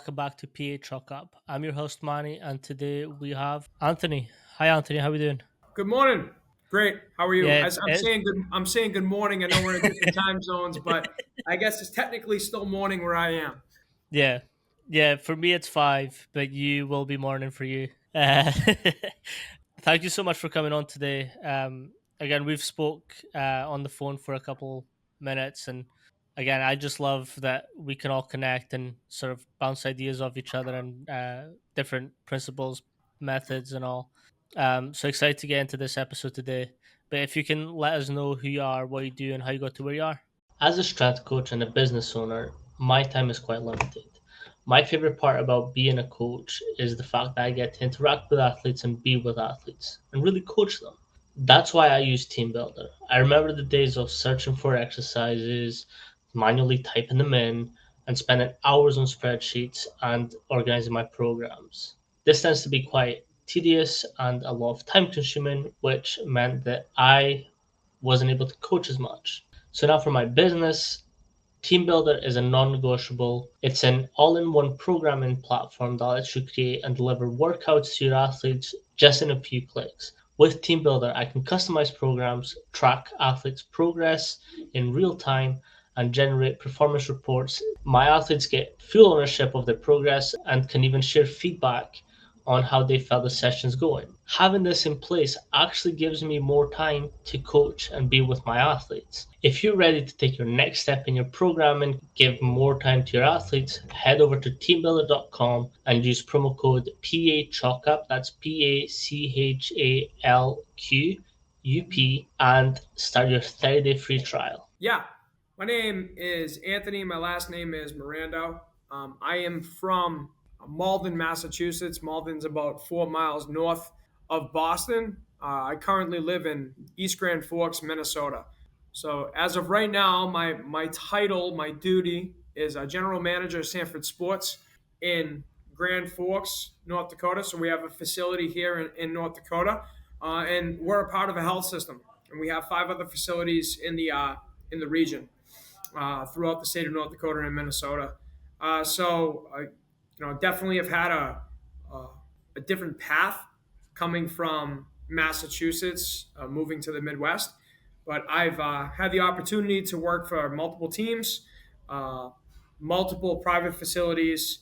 welcome back to PA Chalk Up. I'm your host Manny, and today we have Anthony. Hi, Anthony. How are we doing? Good morning. Great. How are you? Yeah, As I'm saying good. I'm saying good morning. I know we're in different time zones, but I guess it's technically still morning where I am. yeah, yeah. For me, it's 5, but you will be morning for you. Thank you so much for coming on today. Again, we've spoke on the phone for a couple minutes, and again, I just love that we can all connect and sort of bounce ideas off each other and different principles, methods, and all. So excited to get into this episode today. But if you can let us know who you are, what you do, and how you got to where you are. As a strength coach and a business owner, my time is quite limited. My favorite part about being a coach is the fact that I get to interact with athletes and be with athletes and really coach them. That's why I use TeamBuildr. I remember the days of searching for exercises, manually typing them in, and spending hours on spreadsheets and organizing my programs. This tends to be quite tedious and a lot of time consuming, which meant that I wasn't able to coach as much. So now for my business, TeamBuildr is a non-negotiable. It's an all-in-one programming platform that lets you create and deliver workouts to your athletes just in a few clicks. With TeamBuildr, I can customize programs, track athletes' progress in real time, and generate performance reports. My athletes get full ownership of their progress and can even share feedback on how they felt the session's going. Having this in place actually gives me more time to coach and be with my athletes. If you're ready to take your next step in your programming, give more time to your athletes, head over to teambuildr.com and use promo code PAChalkup, that's PACHALQUP, and start your 30-day free trial. Yeah. My name is Anthony. My last name is Morando. I am from Malden, Massachusetts. Malden's about 4 miles north of Boston. I currently live in East Grand Forks, Minnesota. So as of right now, my title, my duty is a general manager of Sanford Sports in Grand Forks, North Dakota. So we have a facility here in North Dakota, and we're a part of a health system, and we have 5 other facilities in the region throughout the state of North Dakota and Minnesota. So I, definitely have had a, a different path coming from Massachusetts, moving to the Midwest. But I've had the opportunity to work for multiple teams, uh, multiple private facilities,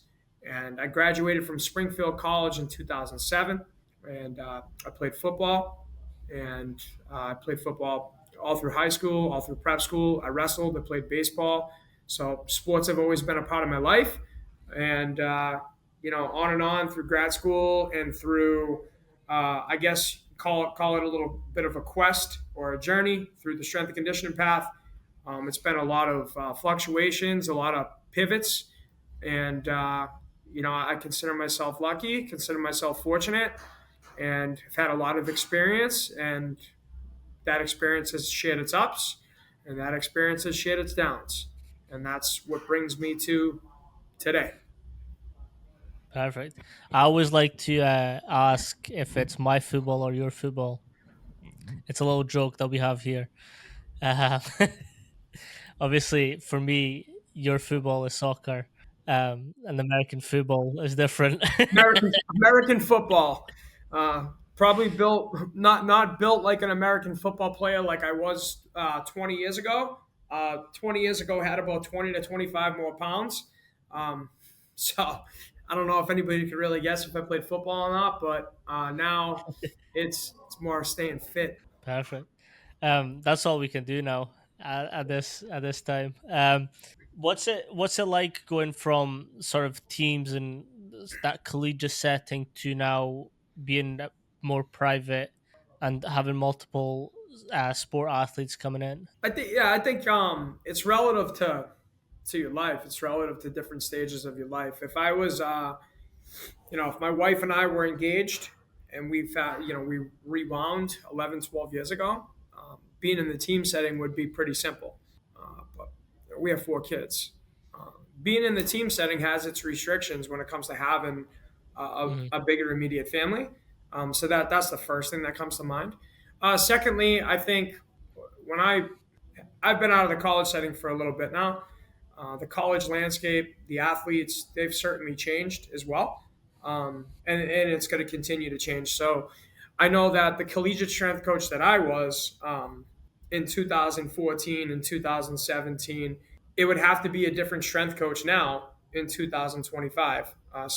and I graduated from Springfield College in 2007. And I played football, and I played football all through high school, all through prep school. I wrestled, I played baseball. So sports have always been a part of my life. And, on and on through grad school and through, I guess, call it a little bit of a quest or a journey through the strength and conditioning path. It's been a lot of fluctuations, a lot of pivots. And, I consider myself lucky, consider myself fortunate, and have had a lot of experience. And that experience has shared its ups, and that experience has shared its downs. And that's what brings me to today. Perfect. I always like to ask if it's my football or your football. It's a little joke that we have here. Uh, Obviously, for me, your football is soccer, and American football is different. American football, probably built not built like an American football player like I was 20 years ago. 20 years ago had about 20 to 25 more pounds. Um, so I don't know if anybody could really guess if I played football or not, but now it's more staying fit. Perfect. That's all we can do now at this time. What's it like going from sort of teams and that collegiate setting to now being more private and having multiple sport athletes coming in? I think it's relative to your life. It's relative to different stages of your life. If I was if my wife and I were engaged and we rewound 11, 12 years ago, being in the team setting would be pretty simple. But we have 4 kids. Being in the team setting has its restrictions when it comes to having Hmm. a bigger immediate family. So that's the first thing that comes to mind. Secondly, I think when I've been out of the college setting for a little bit now, The college landscape, the athletes, they've certainly changed as well. And it's going to continue to change. So I know that the collegiate strength coach that I was in 2014 and 2017, it would have to be a different strength coach now in 2025. I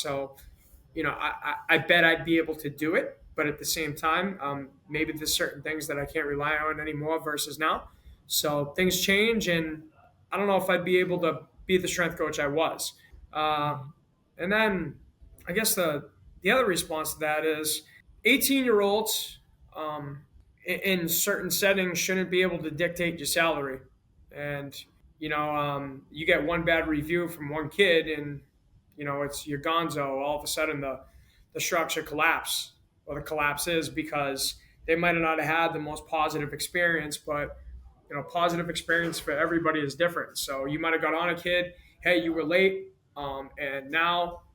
bet I'd be able to do it, but at the same time, maybe there's certain things that I can't rely on anymore versus now. So things change, and I don't know if I'd be able to be the strength coach I was. Uh, Mhm. and then I guess the other response to that is 18-year-olds in certain settings shouldn't be able to dictate your salary. And, you get one bad review from one kid and, it's your gonzo. All of a sudden the structure collapse or the collapse is because they might have not have had the most positive experience, but positive experience for everybody is different. So you might have got on a kid, hey, you were late, and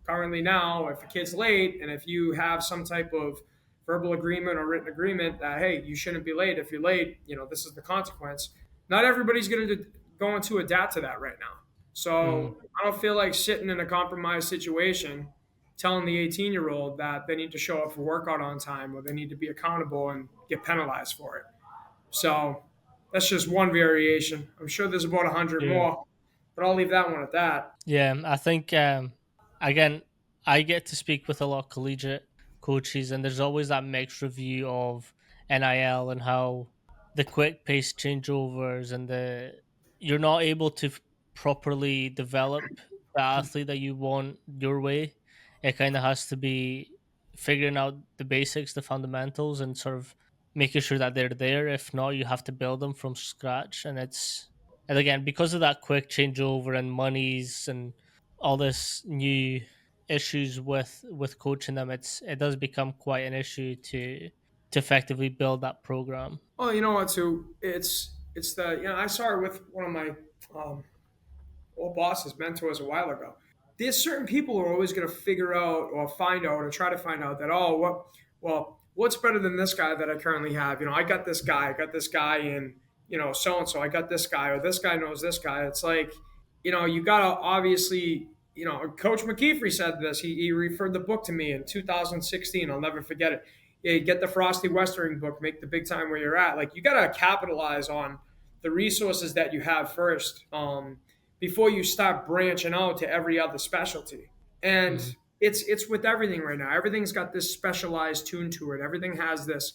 currently now, if a kid's late, and if you have some type of verbal agreement or written agreement that hey, you shouldn't be late. If you're late, this is the consequence. Not everybody's going to adapt to that right now. Mhm. So I don't feel like sitting in a compromised situation telling the 18-year-old that they need to show up for workout on time or they need to be accountable and get penalized for it. So that's just one variation. I'm sure there's about 100 Yeah. more, but I'll leave that one at that. Yeah, I think again, I get to speak with a lot of collegiate coaches, and there's always that mixed review of NIL and how the quick pace changeovers and the you're not able to properly develop the athlete that you want your way. It kind of has to be figuring out the basics, the fundamentals, and sort of making sure that they're there. If not, you have to build them from scratch, and again, because of that quick changeover and monies and all this new issues with coaching them, it does become quite an issue to effectively build that program. Well, you know what? So it's the I saw it with one of my um, old bosses, mentors a while ago. There's certain people who are always going to figure out or find out or try to find out that what's better than this guy that I currently have? I got this guy in so and so. I got this guy or this guy knows this guy. It's like you got to obviously Coach McKeefery said this. He referred the book to me in 2016. I'll never forget it. Yeah, get the Frosty Westering book, make the big time where you're at. Like you got to capitalize on the resources that you have first. Before you start branching out to every other specialty. And Hmm. it's with everything right now. Everything's got this specialized tune to it. Everything has this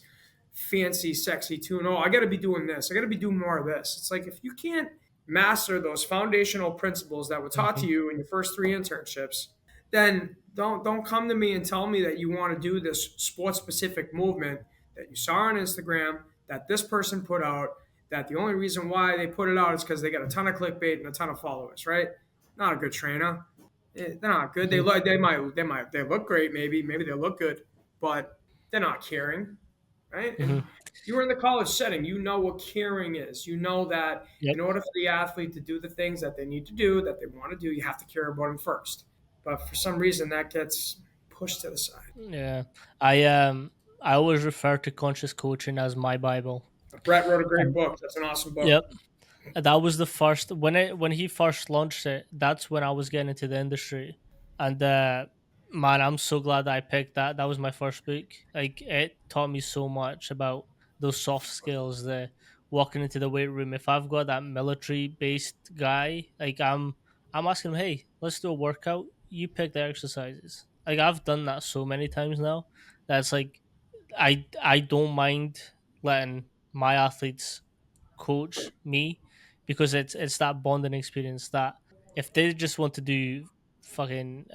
fancy, sexy tune. Oh, I got to be doing this. I got to be doing more of this. It's like if you can't master those foundational principles that were taught to Hmm. you in your first three internships, then don't come to me and tell me that you want to do this sports specific movement that you saw on Instagram that this person put out that the only reason why they put it out is because they got a ton of clickbait and a ton of followers, right? Not a good trainer. They're not good. Hmm. They look great, maybe they look good, but they're not caring, right? Hmm. And you were in the college setting. You know what caring is. You know that Yep. in order for the athlete to do the things that they need to do, that they want to do, you have to care about them first. But for some reason, that gets pushed to the side. Yeah. I always refer to conscious coaching as my Bible. Brett wrote a great And book. That's an awesome book. yep. That was the first when he first launched it. That's when I was getting into the industry, and man, I'm so glad that I picked that. That was my first book. Like it taught me so much about those soft skills. The walking into the weight room. If I've got that military based guy, like I'm asking him, hey, let's do a workout. You pick the exercises. Like I've done that so many times now. That's like I don't mind letting my athletes coach me because it's that bonding experience that if they just want to do fucking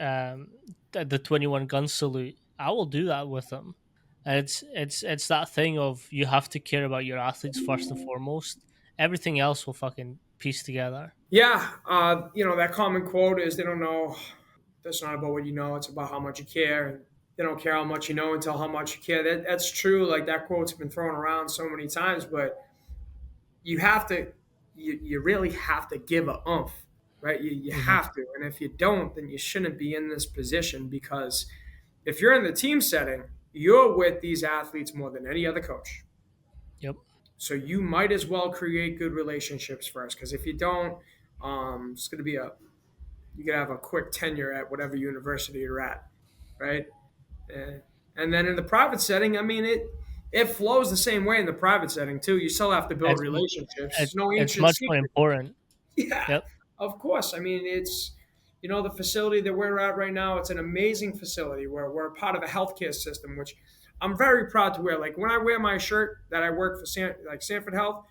the 21 gun salute, I will do that with them. And it's that thing of you have to care about your athletes first and foremost. Everything else will fucking piece together. Yeah, that common quote is they don't know. That's not about what you know. It's about how much you care. And they don't care how much you know until how much you care. That's true. Like that quote's been thrown around so many times, but you have to, you really have to give a oomph, right? You Hmm. have to. And if you don't, then you shouldn't be in this position because if you're in the team setting, you're with these athletes more than any other coach. Yep. So you might as well create good relationships first because if you don't, It's going to be a you could have a quick tenure at whatever university you're at, right? Eh, And then in the private setting, I mean, it flows the same way in the private setting too. You still have to build It's relationships. It's no it's ancient much more secret. important. Yeah, Yep. of course. I mean, it's the facility that we're at right now. It's an amazing facility where we're a part of the healthcare system, which I'm very proud to wear. Like when I wear my shirt that I work for, Sanford Health,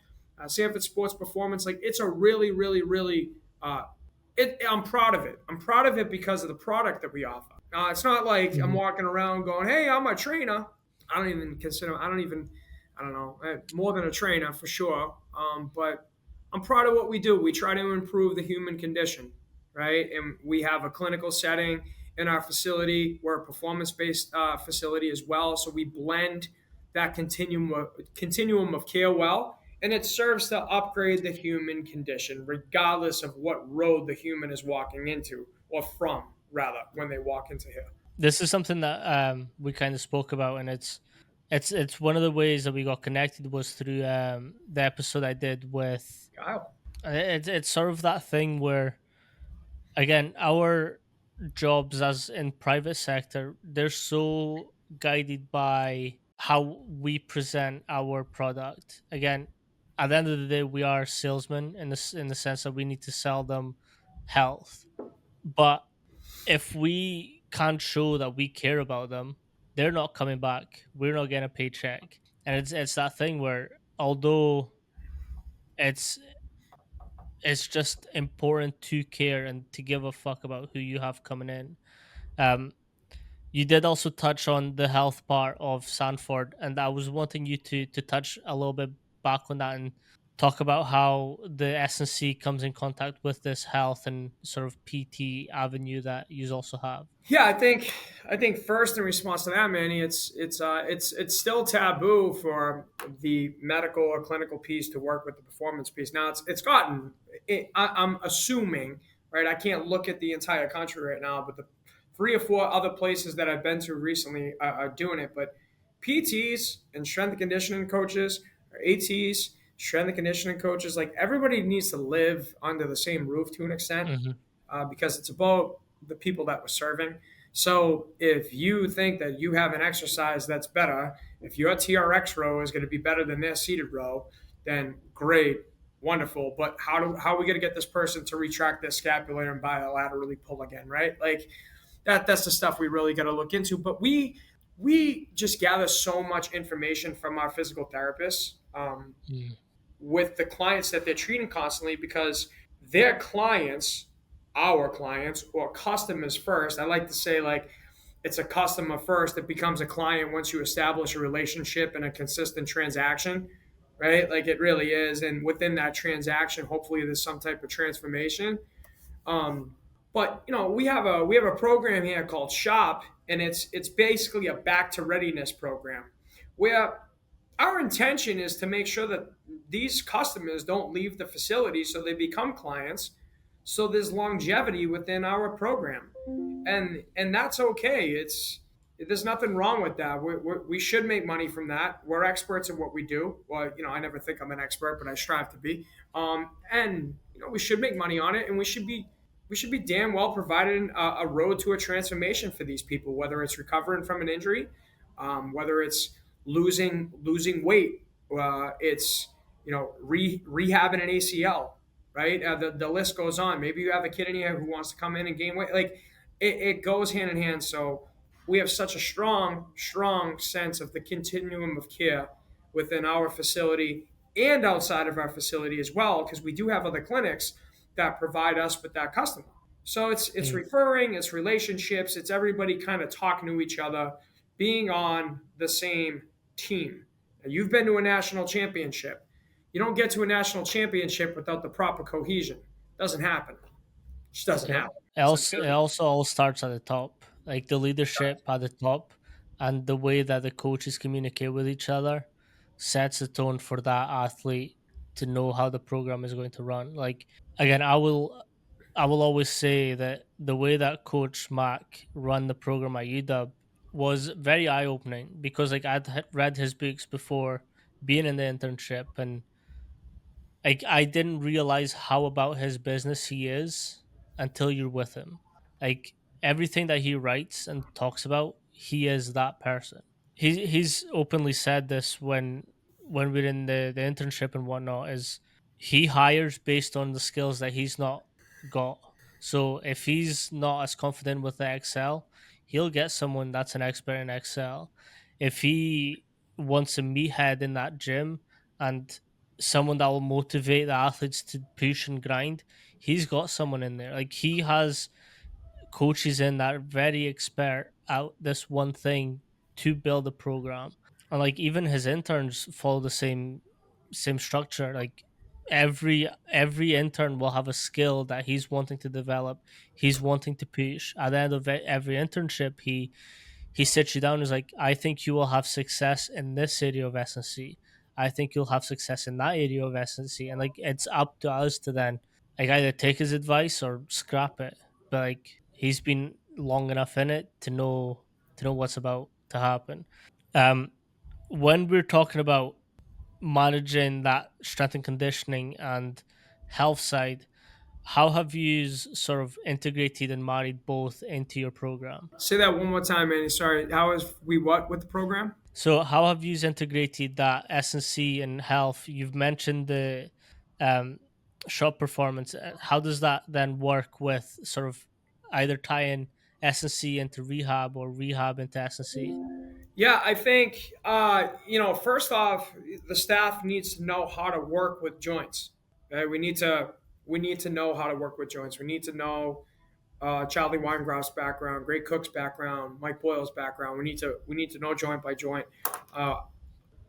Sanford Sports Performance, like it's a really, really, really. I'm proud of it. I'm proud of it because of the product that we offer. It's not like I'm Mhm. walking around going, "Hey, I'm a trainer." I don't even consider. I don't even. I don't know. More than a trainer for sure. But I'm proud of what we do. We try to improve the human condition, right? And we have a clinical setting in our facility. We're a performance-based facility as well. So we blend that continuum of care well, and it serves to upgrade the human condition, regardless of what road the human is walking into or from, rather, when they walk into here. This is something that we kind of spoke about, and it's one of the ways that we got connected was through the episode I did with. Kyle. It's sort of that thing where again our jobs as in private sector, they're so guided by how we present our product. Again, at the end of the day, we are salesmen in the sense that we need to sell them health. But if we can't show that we care about them, they're not coming back. We're not getting a paycheck. And it's that thing where although it's it's just important to care and to give a fuck about who you have coming in. Um, you did also touch on the health part of Sanford, and I was wanting you to touch a little bit back on that and talk about how the S&C comes in contact with this health and sort of PT avenue that you also have. Yeah, I think first in response to that, Manny, it's still taboo for the medical or clinical piece to work with the performance piece. Now it's gotten. I'm assuming, right? I can't look at the entire country right now, but the 3 or 4 other places that I've been to recently are doing it. But PTs and strength and conditioning coaches, or ATs, strength and conditioning coaches, like everybody needs to live under the same roof to an extent, Hmm. because it's about the people that we're serving. So if you think that you have an exercise that's better, if your TRX row is going to be better than their seated row, then great, wonderful. But how are we going to get this person to retract their scapula and bilaterally pull again, right? Like that's the stuff we really got to look into. But we just gather so much information from our physical therapists. With the clients that they're treating constantly because their clients, our clients, or customers first. I like to say, like, it's a customer first that becomes a client once you establish a relationship and a consistent transaction, right? Like it really is. And within that transaction, hopefully there's some type of transformation. Um, but we have a program here called Shop, and it's basically a back to readiness program where our intention is to make sure that these customers don't leave the facility so they become clients, so there's longevity within our program, and that's okay. There's nothing wrong with that. We should make money from that. We're experts at what we do. Well, I never think I'm an expert, but I strive to be. And we should make money on it, and we should be damn well providing a road to a transformation for these people, whether it's recovering from an injury, whether it's losing weight, it's rehabbing an ACL, right? The list goes on. Maybe you have a kid in here who wants to come in and gain weight. Like it goes hand in hand. So we have such a strong sense of the continuum of care within our facility and outside of our facility as well, because we do have other clinics that provide us with that customer. So it's Mm. referring, it's relationships, it's everybody kind of talking to each other, being on the same team. And you've been to a national championship. You don't get to a national championship without the proper cohesion. It doesn't happen. It just doesn't Yep. happen. So It also all starts at the top, like the leadership at the top, and the way that the coaches communicate with each other sets the tone for that athlete to know how the program is going to run. Like again, I will always say that the way that Coach Mac run the program at UW was very eye opening because like I'd read his books before being in the internship, and Like I didn't realize how about his business he is until you're with him. Like everything that he writes and talks about, he is that person. He's openly said this when we're in the internship and whatnot, is he hires based on the skills that he's not got. So if he's not as confident with the Excel, he'll get someone that's an expert in Excel. If he wants a meathead in that gym and someone that will motivate the athletes to push and grind, he's got someone in there. Like he has coaches in that are very expert at this one thing to build a program. And like even his interns follow the same structure. Like every intern will have a skill that he's wanting to develop, he's wanting to push. At the end of every internship, he sits you down and is like, I think you will have success in this area of SNC. I think you'll have success in that area of SNC. And like it's up to us to then like either take his advice or scrap it. But like he's been long enough in it to know what's about to happen. Um when we're talking about managing that strength and conditioning and health side, how have you sort of integrated and married both into your program? Say that one more time, Manny. Sorry. How is we what with the program? So, how have you integrated that S&C and health? You've mentioned the um, shop performance. How does that then work with sort of either tying S&C into rehab or rehab into S&C? Yeah, I think first off, the staff needs to know how to work with joints. Okay? We need to know how to work with joints. We need to know Charlie Weingraf's background, Gray Cook's background, Mike Boyle's background. We need to know joint by joint. Uh,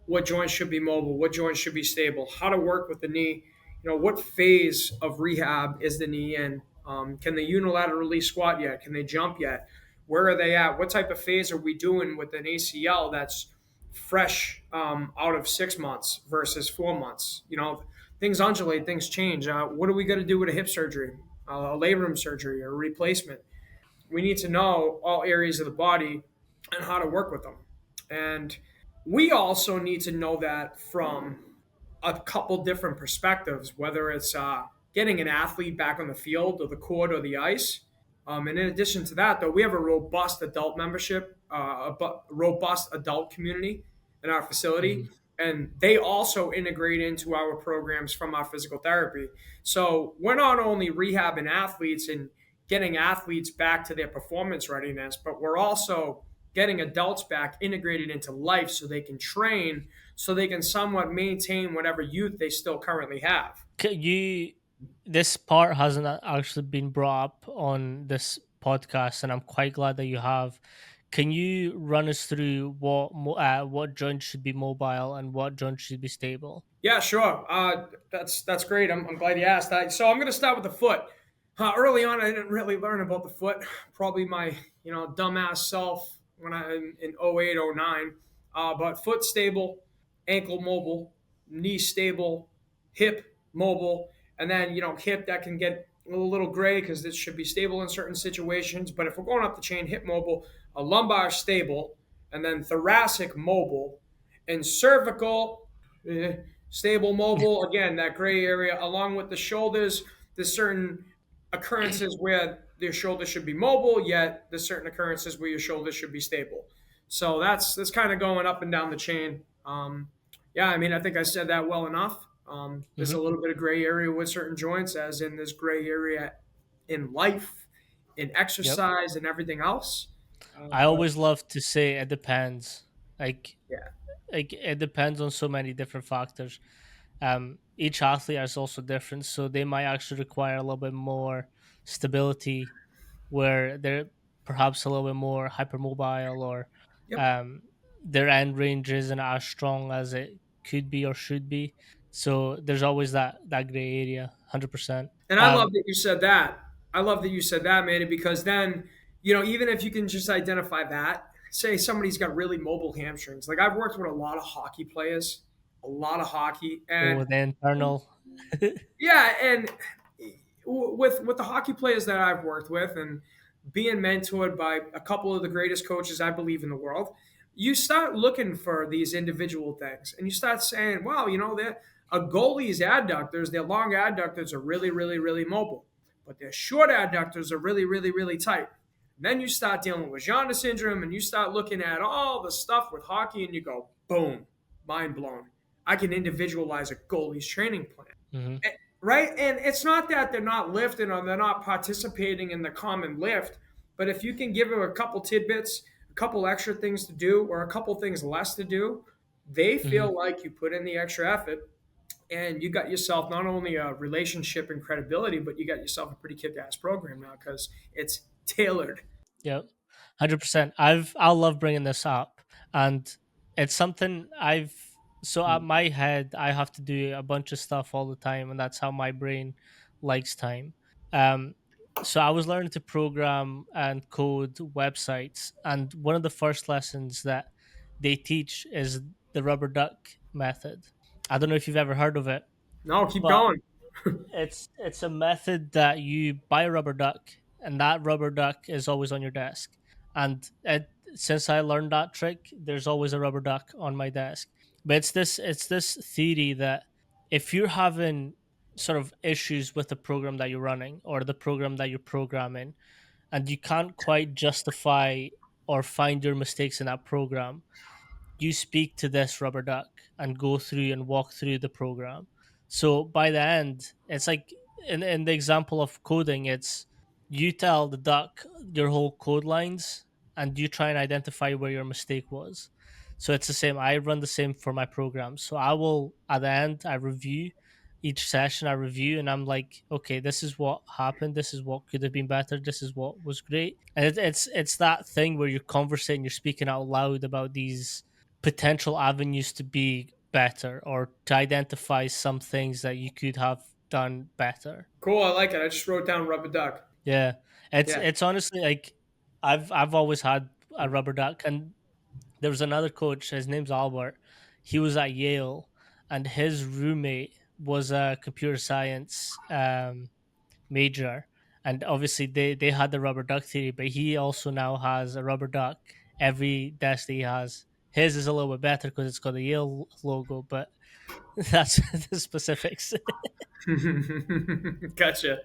what joints should be mobile, what joints should be stable, how to work with the knee. What phase of rehab is the knee in? Can they unilaterally squat yet? Can they jump yet? Where are they at? What type of phase are we doing with an ACL that's fresh out of 6 months versus 4 months? Things undulate, things change. What are we going to do with a hip surgery, a labrum surgery, or a replacement? We need to know all areas of the body and how to work with them. And we also need to know that from a couple different perspectives, whether it's getting an athlete back on the field or the court or the ice. And in addition to that, though, we have a robust adult membership, robust adult community in our facility. Mhm. And they also integrate into our programs from our physical therapy. So we're not only rehabbing athletes and getting athletes back to their performance readiness, but we're also getting adults back integrated into life so they can train, so they can somewhat maintain whatever youth they still currently have. You this part hasn't actually been brought up on this podcast, and I'm quite glad that you have. Can you run us through what joints should be mobile and what joints should be stable? Yeah, sure. That's great. I'm glad you asked that. So I'm going to start with the foot. Early on, I didn't really learn about the foot. Probably my dumbass self when I in 08, 09. But foot stable, ankle mobile, knee stable, hip mobile, and then hip that can get a little gray because this should be stable in certain situations. But if we're going up the chain, hip mobile, a lumbar stable, and then thoracic mobile, and cervical. Stable mobile, again, that gray area, along with the shoulders. There's certain occurrences where your shoulder should be mobile, yet there's certain occurrences where your shoulder should be stable. So that's kind of going up and down the chain. Yeah, I mean, I think I said that well enough. There's a Hmm. little bit of gray area with certain joints, as in this gray area in life, in Yep. exercise, and everything else. I But always love to say it depends. Like yeah, like it depends on so many different factors. Each athlete is also different, so they might actually require a little bit more stability, where they're perhaps a little bit more hypermobile, or yep. um, their end range isn't as strong as it could be or should be. So there's always that gray area, 100%. And I love that you said that. I love that you said that, Manny, because then, even if you can just identify that, say somebody's got really mobile hamstrings. Like I've worked with a lot of hockey players, a lot of hockey, Or and the internal. yeah, and with the hockey players that I've worked with and being mentored by a couple of the greatest coaches I believe in the world, you start looking for these individual things, and you start saying, "Wow, A goalie's adductors, their long adductors are really, really, really mobile, but their short adductors are really, really, really tight. And then you start dealing with Janda syndrome and you start looking at all the stuff with hockey and you go, boom, mind blown. I can individualize a goalie's training plan. Hmm. Right? And it's not that they're not lifting or they're not participating in the common lift, but if you can give them a couple tidbits, a couple extra things to do, or a couple things less to do, they Hmm. feel like you put in the extra effort and you got yourself not only a relationship and credibility, but you got yourself a pretty kick ass program now because it's tailored. Yep, 100%. I love bringing this up, and it's something I've so at my head I have to do a bunch of stuff all the time, and that's how my brain likes time. Um, so I was learning to program and code websites, and one of the first lessons that they teach is the rubber duck method. I don't know if you've ever heard of it, No, keep but going. it's a method that you buy a rubber duck, and that rubber duck is always on your desk. And since I learned that trick, there's always a rubber duck on my desk. But it's this theory that if you're having sort of issues with the program that you're running or the program that you're programming, and you can't quite justify or find your mistakes in that program, you speak to this rubber duck and go through and walk through the program. So by the end, it's like in the example of coding, it's you tell the duck your whole code lines and you try and identify where your mistake was. So it's the same. I run the same for my programs. So I will at the end I review each session I review and I'm like, okay, this is what happened. This is what could have been better. This is what was great. And it's that thing where you're conversing, you're speaking out loud about these potential avenues to be better or to identify some things that you could have done better. Cool, I like it. I just wrote down rubber duck. Yeah. It's Yeah. it's honestly like I've always had a rubber duck, and there was another coach, his name's Albert. He was at Yale and his roommate was a computer science major, and obviously they had the rubber duck theory, but he also now has a rubber duck every desk that he has. His is a little bit better because it's got the Yale logo, but that's the specifics. Gotcha.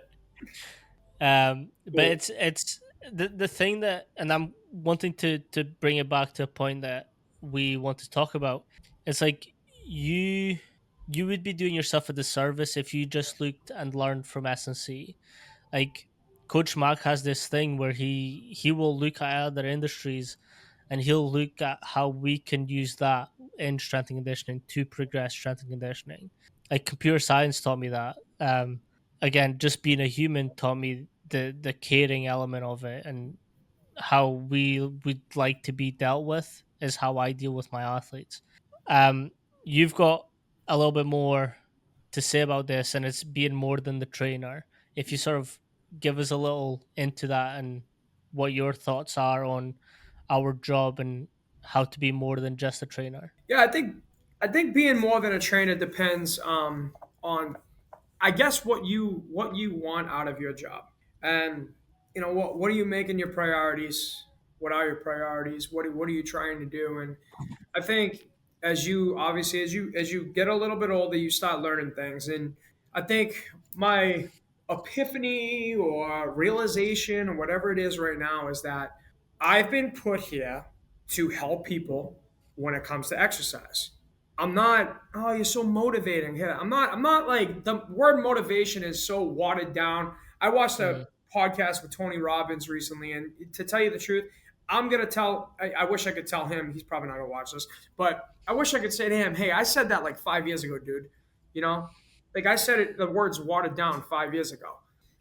But Cool. it's the thing that, and I'm wanting to bring it back to a point that we want to talk about. It's like you you would be doing yourself a disservice if you just looked and learned from S&C. Like Coach Mark has this thing where he will look at other industries and he'll look at how we can use that in strength and conditioning to progress strength and conditioning. Like computer science taught me that. Again, just being a human taught me the caring element of it, and how we would like to be dealt with is how I deal with my athletes. Um, you've got a little bit more to say about this, and it's being more than the trainer. If you sort of give us a little into that and what your thoughts are on our job and how to be more than just a trainer. Yeah, I think being more than a trainer depends on I guess what you want out of your job. And what are you making your priorities? What are your priorities? What are you trying to do? And I think as you get a little bit older, you start learning things. And I think my epiphany or realization or whatever it is right now is that I've been put here to help people when it comes to exercise. I'm not, oh, you're so motivating. Yeah, I'm not like the word motivation is so watered down. I watched a Mm-hmm. podcast with Tony Robbins recently, and to tell you the truth, I'm gonna tell. I wish I could tell him. He's probably not gonna watch this, but I wish I could say to him, "Hey, I said that like 5 years ago, dude. You know, like I said it. The words watered down 5 years ago.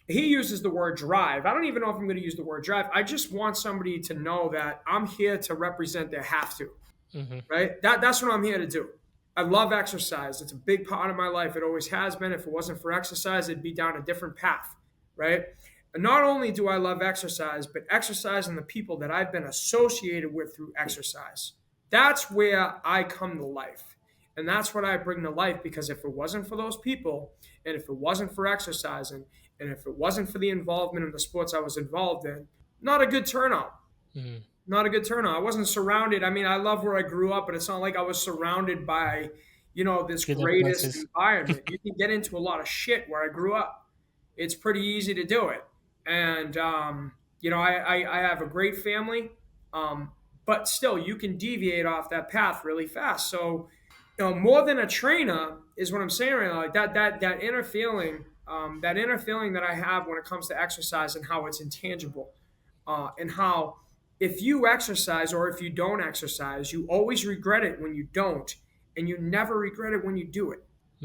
He uses the word drive. I don't even know if I'm going to use the word drive. I just want somebody to know that I'm here to represent their have to, Mm-hmm. right? That's what I'm here to do. I love exercise. It's a big part of my life. It always has been. If it wasn't for exercise, it'd be down a different path, right? And not only do I love exercise, but exercise and the people that I've been associated with through exercise. That's where I come to life. And that's what I bring to life because if it wasn't for those people, and if it wasn't for exercising, and if it wasn't for the involvement in the sports I was involved in, not a good turnout. Mm-hmm. Not a good turnout. I wasn't surrounded. I mean, I love where I grew up, but it's not like I was surrounded by, this Good greatest influences. environment. You can get into a lot of shit where I grew up. It's pretty easy to do it. And, I have a great family, um, but still, you can deviate off that path really fast. So, more than a trainer is what I'm saying right now. Like that inner feeling that I have when it comes to exercise and how it's intangible, and how if you exercise or if you don't exercise, you always regret it when you don't, and you never regret it when you do it.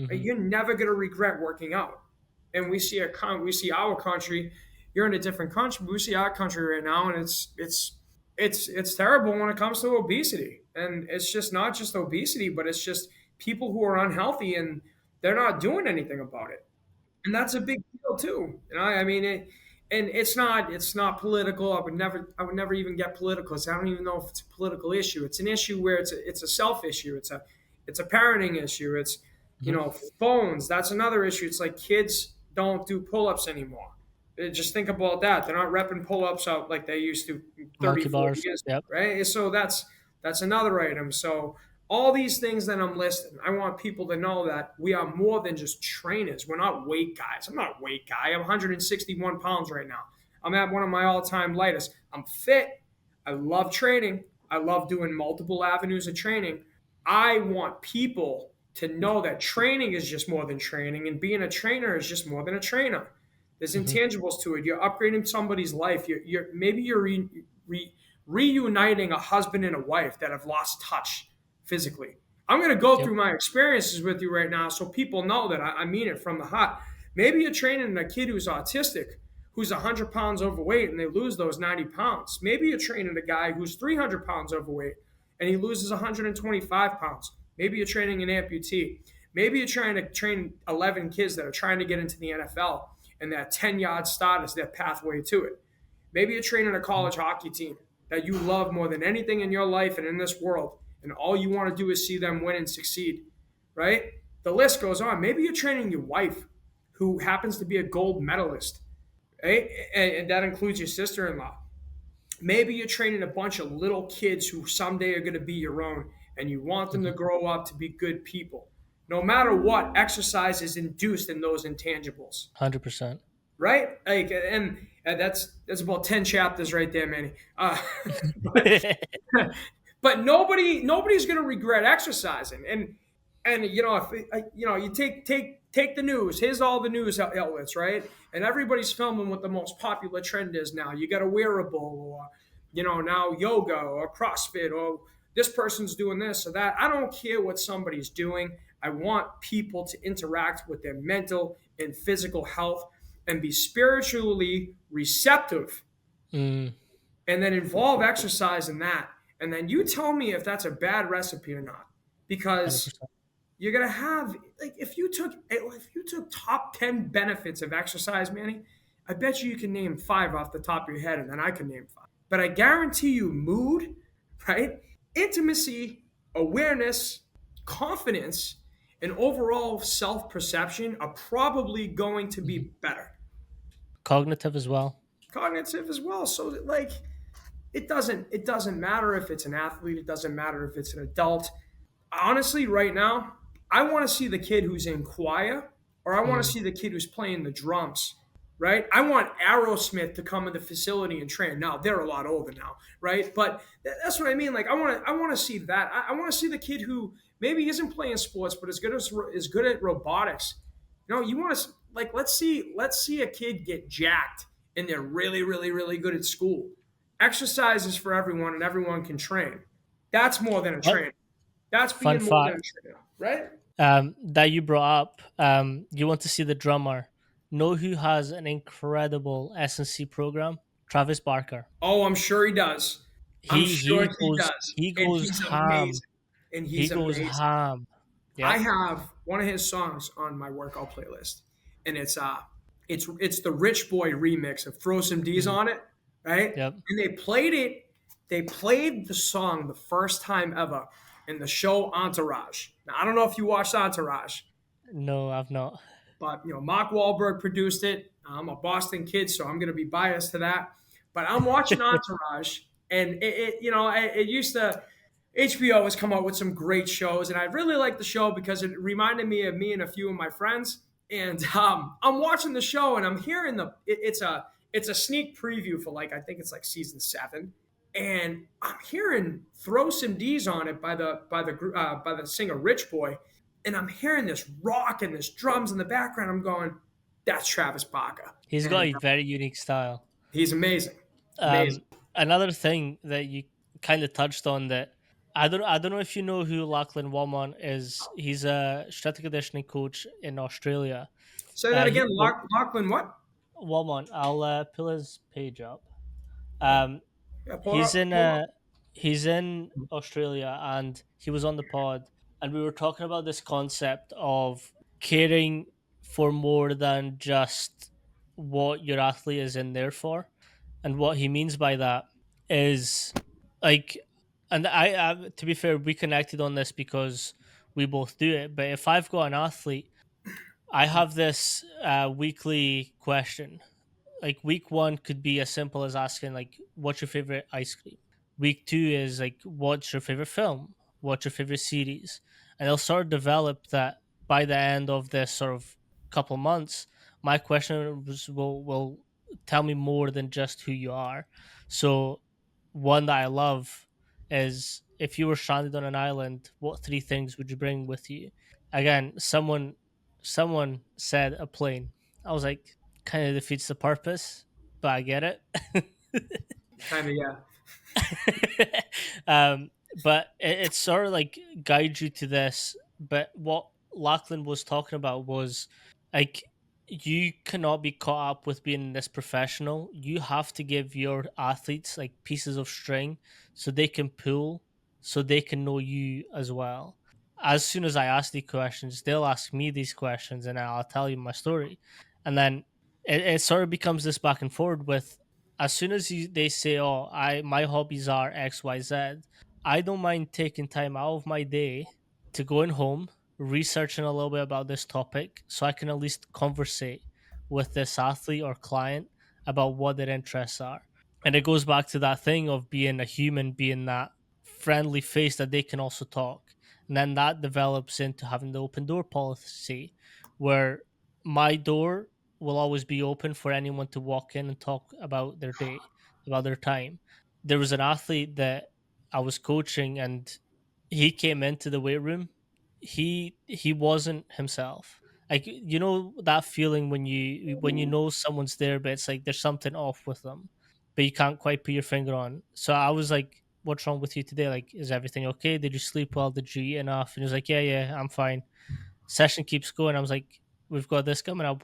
Right? Hmm. You're never gonna regret working out. And we see our country. You're in a different country. But we see our country right now, and it's terrible when it comes to obesity. And it's just not just obesity, but it's just people who are unhealthy and they're not doing anything about it. And that's a big deal too. I mean, and it's not political. I would never even get political. 'Cause I don't even know if it's a political issue. It's an issue where it's a self issue. It's a parenting issue. It's Hmm. phones. That's another issue. It's like kids don't do pull ups anymore. Just think about that. They're not repping pull ups out like they used to 30, Monkey 40 bars. years Yep. ago, right? So that's another item. So all these things that I'm listing, I want people to know that we are more than just trainers. We're not weight guys. I'm not a weight guy. I'm 161 pounds right now. I'm at one of my all-time lightest. I'm fit. I love training. I love doing multiple avenues of training. I want people to know that training is just more than training, and being a trainer is just more than a trainer. There's Hmm. intangibles to it. You're upgrading somebody's life. Maybe you're reuniting a husband and a wife that have lost touch physically. I'm going to go Yep. through my experiences with you right now so people know that I mean it from the heart. Maybe you're training a kid who's autistic, who's 100 pounds overweight, and they lose those 90 pounds. Maybe you're training a guy who's 300 pounds overweight and he loses 125 pounds. Maybe you're training an amputee. Maybe you're trying to train 11 kids that are trying to get into the NFL, and that 10-yard start is their pathway to it. Maybe you're training a college hockey team that you love more than anything in your life and in this world, and all you want to do is see them win and succeed, right? The list goes on. Maybe you're training your wife, who happens to be a gold medalist, right? And that includes your sister-in-law. Maybe you're training a bunch of little kids who someday are going to be your own, and you want them to Hmm. grow up to be good people. No matter what, exercise is induced in those intangibles, 100%. right? Like, and that's about 10 chapters right there, Manny. But but nobody's going to regret exercising. And if you take the news. Here's all the news outlets, right? And everybody's filming what the most popular trend is now. You got a wearable, or now yoga or CrossFit, or this person's doing this or that. I don't care what somebody's doing. I want people to interact with their mental and physical health and be spiritually receptive, Mm, and then involve exercise in that. And then you tell me if that's a bad recipe or not. Because 100%. you're gonna have, like, if you took top 10 benefits of exercise, Manny, I bet you can name five off the top of your head, and then I can name five. But I guarantee you, mood, right? Intimacy, awareness, confidence, and overall self perception are probably going to be Hmm. better. Cognitive as well. Cognitive as well. So that, like, it doesn't matter if it's an athlete, it doesn't matter if it's an adult. Honestly, right now, I want to see the kid who's in choir, or I want to Mm, see the kid who's playing the drums, right? I want Aerosmith to come in the facility and train. Now they're a lot older now, right? But that's what I mean. Like, I want to see that. I want to see the kid who maybe isn't playing sports but is good at robotics. You want to, like, let's see a kid get jacked and they're really really really good at school. Exercise is for everyone and everyone can train. That's more than a fun, trainer. That's fun being more than a fact trainer, right? that you brought up. You want to see the drummer. Know who has an incredible S&C program? Travis Barker. Oh, I'm sure he does. I'm He sure he he goes does. he And goes he's ham. amazing. And He he's goes amazing. ham. I Yep. have one of his songs on my workout playlist. And it's the Rich Boy remix of Throw Some D's Mm, on it, right? yep. And they played the song the first time ever in the show Entourage. Now, I don't know if you watched Entourage. No, I've not. But Mark Wahlberg produced it. I'm a Boston kid, so I'm going to be biased to that. But I'm watching Entourage, and it used to. HBO has come out with some great shows, and I really like the show because it reminded me of me and a few of my friends. And I'm watching the show, and I'm hearing it's a sneak preview for like I think it's like season 7, and I'm hearing "Throw Some D's on It" by the singer Rich Boy, and I'm hearing this rock and this drums in the background. I'm going, "That's Travis Barker," He's got and a very unique style. he's amazing, amazing. Um, Another thing that you kind of touched on that I don't know if you know who Lachlan Walmon is. He's a strength and conditioning coach in Australia. Say that again, Well, Lachlan. What? Walmon, I'll pull his page up. Oh, Um, yeah, he's in pull up. Australia, and he was on the pod, and we were talking about this concept of caring for more than just what your athlete is in there for. And what he means by that is like, and I to be fair, we connected on this because we both do it. But if I've got an athlete, I have this weekly question. Like week one could be as simple as asking like, what's your favorite ice cream? Week two is like, what's your favorite film? What's your favorite series? And they'll sort of develop that by the end of this sort of couple months. My question will tell me more than just who you are. So one that I love is, if you were stranded on an island, what three things would you bring with you? Again, someone said a plane. I was like, kind of defeats the purpose, but I get it. Kind of, yeah. But it sort of like guides you to this. But what Lachlan was talking about was like, you cannot be caught up with being this professional. You have to give your athletes like pieces of string so they can pull, so they can know you as well. As soon as I ask these questions, they'll ask me these questions, and I'll tell you my story. And then it sort of becomes this back and forward with, as soon as they say, "Oh, I my hobbies are X, Y, Z," I don't mind taking time out of my day to going home, researching a little bit about this topic, so I can at least conversate with this athlete or client about what their interests are. And it goes back to that thing of being a human, being that friendly face that they can also talk. And then that develops into having the open door policy, where my door will always be open for anyone to walk in and talk about their day, about their time. There was an athlete that I was coaching, and he came into the weight room. He wasn't himself. Like, you know that feeling when you know someone's there, but it's like there's something off with them, but you can't quite put your finger on. So I was like, "What's wrong with you today? Like, is everything okay? Did you sleep well? Did you eat enough?" And he was like, "Yeah, yeah, I'm fine." Session keeps going. I was like, "We've got this coming up.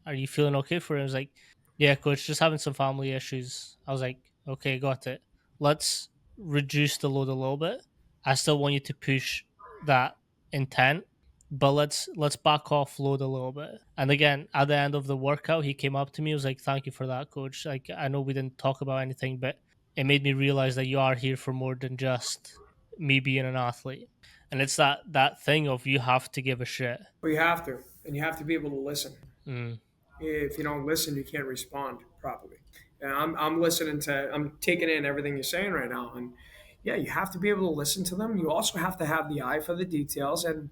Are you feeling okay for it?" I was like, "Yeah, coach, just having some family issues." I was like, "Okay, got it. Let's reduce the load a little bit. I still want you to push that intent, but let's back off load a little bit." And again, at the end of the workout, he came up to me. He was like, "Thank you for that, coach. Like, I know we didn't talk about anything, but it made me realize that you are here for more than just me being an athlete." And it's that thing of, you have to give a shit. But you have to, and you have to be able to listen. Mm, If you don't listen, you can't respond properly. And I'm listening I'm taking in everything you're saying right now. And yeah, you have to be able to listen to them. You also have to have the eye for the details. And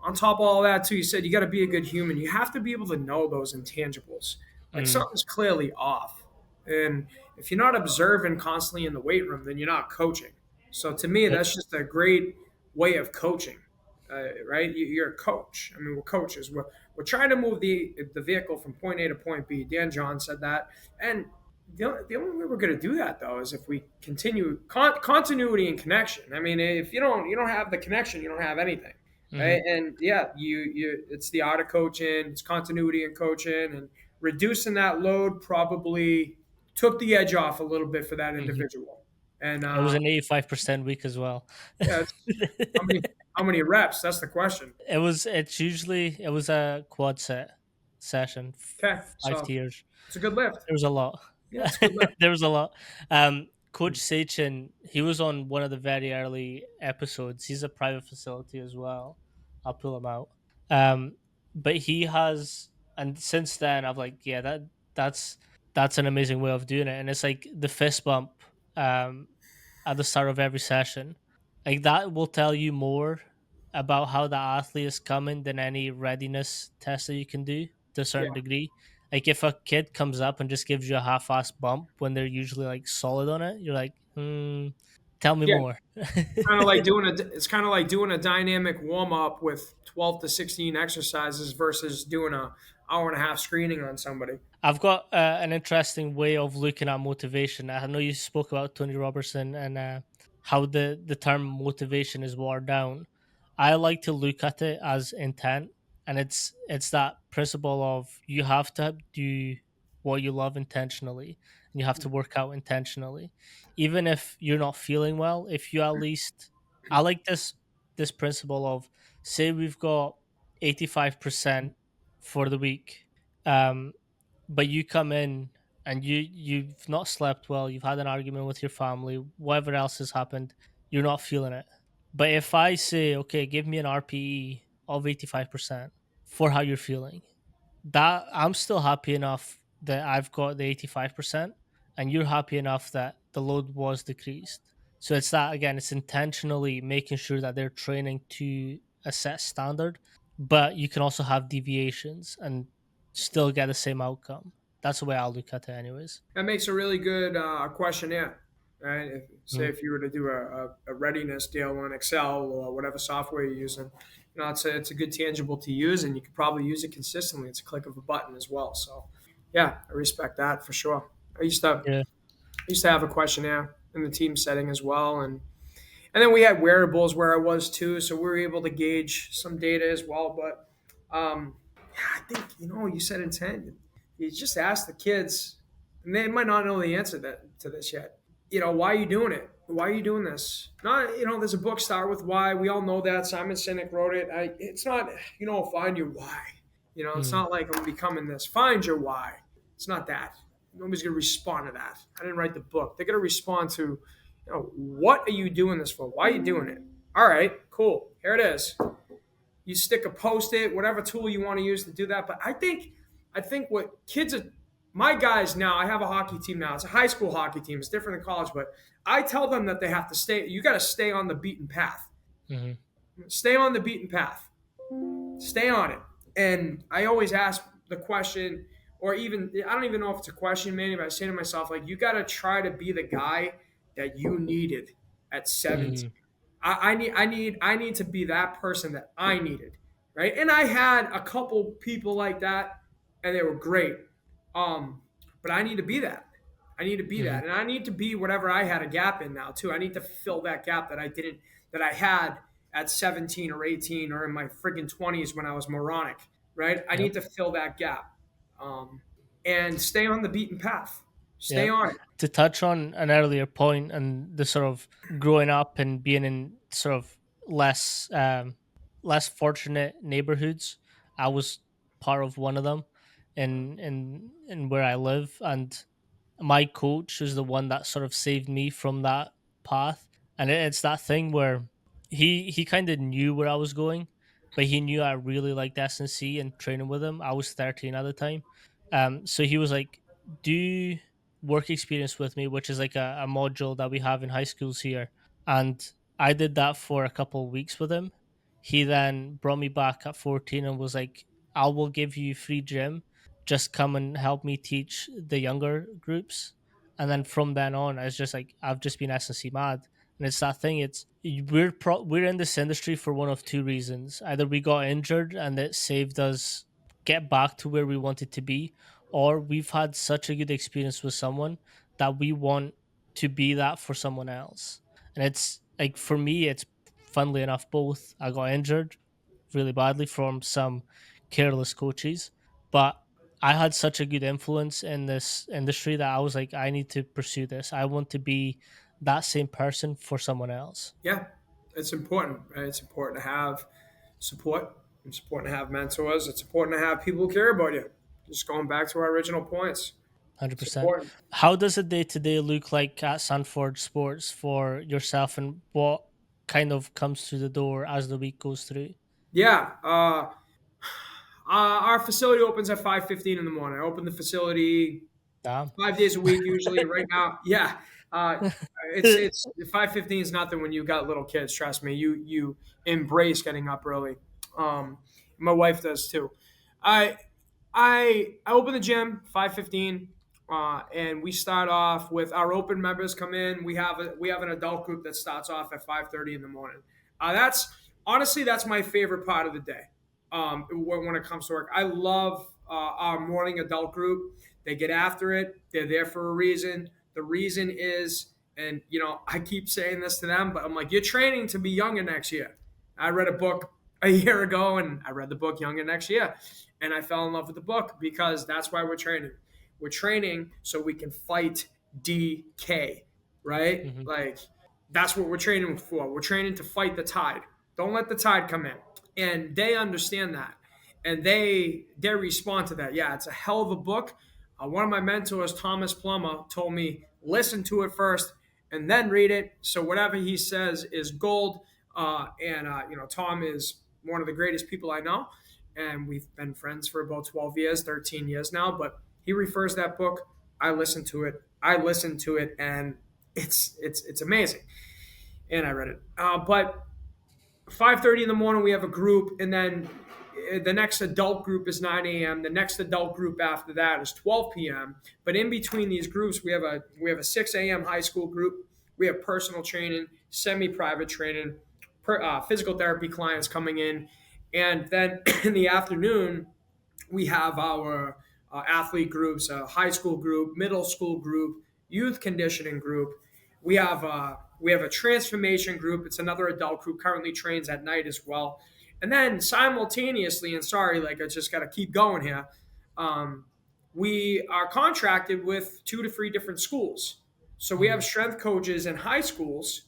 on top of all that, too, you said you got to be a good human. You have to be able to know those intangibles. Like mm, something's clearly off. And if you're not observing constantly in the weight room, then you're not coaching. So to me, yep, that's just a great way of coaching, right? You're a coach. I mean, we're coaches. We're trying to move the vehicle from point A to point B. Dan John said that, and the only way we're going to do that though is if we continue continuity and connection. I mean, if you don't have the connection, you don't have anything, hmm, right? And yeah, you it's the art of coaching, it's continuity and coaching, and reducing that load probably took the edge off a little bit for that hmm. individual. And It was an 85% week as well. yeah, how many how many reps? That's the question. It was a quad session, Okay, 5 so tiers. it's a good lift. There was a lot. Yeah, it's a good lift. There was a lot. Coach Sachin, he was on one of the very early episodes. He's a private facility as well. I'll pull him out. Um, but he has, and since then I've like, yeah, that's that's an amazing way of doing it. And it's like the fist bump um at the start of every session. Like that will tell you more about how the athlete is coming than any readiness test that you can do to a Yeah, certain degree. Like if a kid comes up and just gives you a half-ass bump when they're usually like solid on it, you're like, tell me yeah. more. Kind of like doing a. It's kind of like doing a dynamic warm up with 12 to 16 exercises versus doing a hour and a half screening on somebody. I've got an interesting way of looking at motivation. I know you spoke about Tony Robertson and how the term motivation is watered down. I like to look at it as intent, and it's that principle of you have to do what you love intentionally, and you have to work out intentionally, even if you're not feeling well. If you at least, I like this principle of, say we've got 85% for the week. But you come in and you've not slept well, you've had an argument with your family, whatever else has happened, you're not feeling it. But if I say, okay, give me an RPE of 85% for how you're feeling, that I'm still happy enough that I've got the 85% and you're happy enough that the load was decreased. So it's that again, it's intentionally making sure that they're training to a set standard, but you can also have deviations and still get the same outcome. That's the way I'll look at it, anyways. That makes a really good questionnaire, right? Say Mhm. if you were to do a readiness deal on Excel or whatever software you're using, it's a good tangible to use, and you could probably use it consistently. It's a click of a button as well. So, yeah, I respect that for sure. Yeah. I used to have a questionnaire in the team setting as well, and then we had wearables where I was too, so we were able to gauge some data as well. But yeah, I think you said intent. You just ask the kids, and they might not know the answer to this yet. Why are you doing it? Why are you doing this? Not, there's a book, Start With Why. We all know that. Simon Sinek wrote it. It's not, find your why. It's Mhm. not like I'm becoming this. Find your why. It's not that. Nobody's going to respond to that. I didn't write the book. They're going to respond to, what are you doing this for? Why are you doing it? All right, cool. Here it is. You stick a post-it, whatever tool you want to use to do that. But I think what kids are, my guys now, I have a hockey team now. It's a high school hockey team. It's different than college, but I tell them that they have to stay. You got to stay on the beaten path. Mhm. Stay on the beaten path. Stay on it. And I always ask the question, or even I don't even know if it's a question, maybe, but I say to myself, like, you got to try to be the guy that you needed at 17. Mhm. I need to be that person that I needed, right? And I had a couple people like that, and they were great. Um, but I need to be that. I need to be Mhm. that, and I need to be whatever I had a gap in now too. I need to fill that gap that I had at 17 or 18 or in my friggin' 20s when I was moronic, right? I Yep. need to fill that gap, um, and stay on the beaten path. Stay Yep. on it. To touch on an earlier point and the sort of growing up and being in sort of less less fortunate neighborhoods, I was part of one of them in where I live, and my coach is the one that sort of saved me from that path. And it's that thing where he kind of knew where I was going, but he knew I really liked S&C and training with him. I was 13 at the time. So he was like, do work experience with me, which is like a module that we have in high schools here. And I did that for a couple of weeks with him. He then brought me back at 14 and was like, I will give you free gym, just come and help me teach the younger groups. And then from then on, it's just like I've just been S&C mad. And it's that thing. It's we're in this industry for one of two reasons: either we got injured and it saved us get back to where we wanted to be, or we've had such a good experience with someone that we want to be that for someone else. And it's like for me, it's funnily enough both. I got injured really badly from some careless coaches, but I had such a good influence in this industry that I was like, I need to pursue this. I want to be that same person for someone else. Yeah, it's important. Right? It's important to have support. It's important to have mentors. It's important to have people who care about you. Just going back to our original points, it's 100%. important. How does a day to day look like at Sanford Sports for yourself, and what kind of comes through the door as the week goes through? Yeah, our facility opens at 5:15 in the morning. I open the facility Damn. 5 days a week usually. Right now, yeah, Uh, it's 5:15 is nothing when you got little kids. Trust me, you embrace getting up early. My wife does too. I I open the gym 5:15, and we start off with our open members come in. We have an adult group that starts off at 5:30 in the morning. That's honestly that's my favorite part of the day. When it comes to work, I love our morning adult group. They get after it. They're there for a reason. The reason is, and I keep saying this to them, but I'm like, you're training to be younger next year. I read a book a year ago, and I read the book Younger Next Year, and I fell in love with the book because that's why we're training. We're training so we can fight DK, right? Hmm. Like that's what we're training for. We're training to fight the tide. Don't let the tide come in, and they understand that, and they respond to that. Yeah, it's a hell of a book. One of my mentors, Thomas Plummer, told me listen to it first and then read it. So whatever he says is gold. And Tom is one of the greatest people I know, and we've been friends for about 12 years, 13 years now. But he refers that book. I listen to it. And it's amazing. And I read it. But 5:30 in the morning we have a group, and then the next adult group is 9 a.m. The next adult group after that is 12 p.m. But in between these groups we have a 6 a.m. high school group. We have personal training, semi-private training, physical therapy clients coming in, and then in the afternoon we have our athlete groups, a high school group, middle school group, youth conditioning group. We have a transformation group. It's another adult group, currently trains at night as well. And then simultaneously, and sorry, like I just got to keep going here. Um, we are contracted with 2 to 3 different schools. So we have Hmm. strength coaches in high schools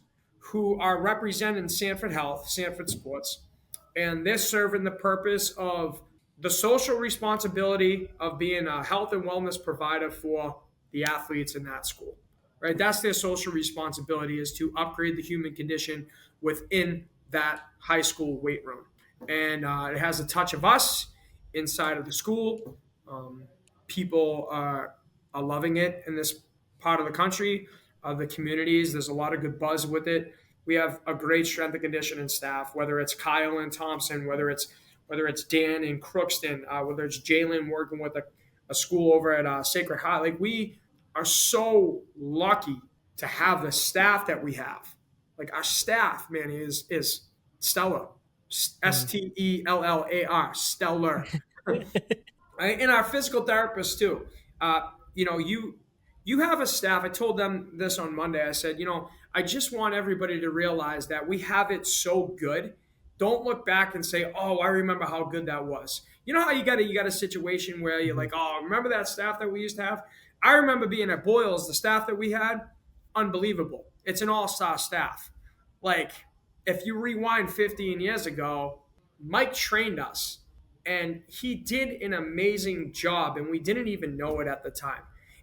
who are representing Sanford Health, Sanford Sports, and they're serving the purpose of the social responsibility of being a health and wellness provider for the athletes in that school. Right? That's their social responsibility, is to upgrade the human condition within that high school weight room. And it has a touch of us inside of the school. Um, People are loving it in this part of the country, the communities. There's a lot of good buzz with it. We have a great strength and conditioning staff, whether it's Kyle and Thompson, whether it's Dan and Crookston, whether it's Jalen working with a school over at Sacred Heart. Like we are so lucky to have the staff that we have. Like our staff, man, is stellar. STELLAR, stellar. Right? And our physical therapists too. You have a staff. I told them this on Monday. I said, I just want everybody to realize that we have it so good. Don't look back and say, "Oh, I remember how good that was." You know how you got a situation where you're Hmm. like, "Oh, remember that staff that we used to have?" I remember being at Boyles, the staff that we had, unbelievable. It's an all-star staff. Like if you rewind 15 years ago, Mike trained us and he did an amazing job and we didn't even know it at the time,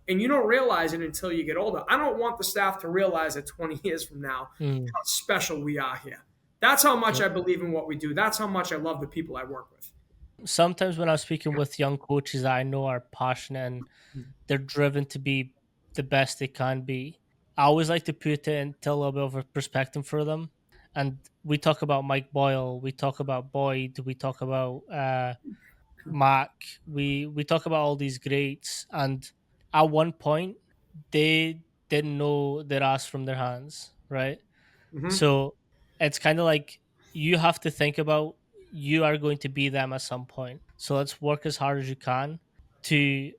and you don't realize it until you get older. I don't want the staff to realize it 20 years from now Hmm. how special we are here. That's how much Yep. I believe in what we do. That's how much I love the people I work with. Sometimes when I'm speaking with young coaches that I know are passionate and they're driven to be the best they can be, I always like to put it into a little bit of a perspective for them. And we talk about Mike Boyle, we talk about Boyd, we talk about Mac, we talk about all these greats, and at one point they didn't know their ass from their hands, right? Mm-hmm. So it's kind of like you have to think about you are going to be them at some point. So let's work as hard as you can to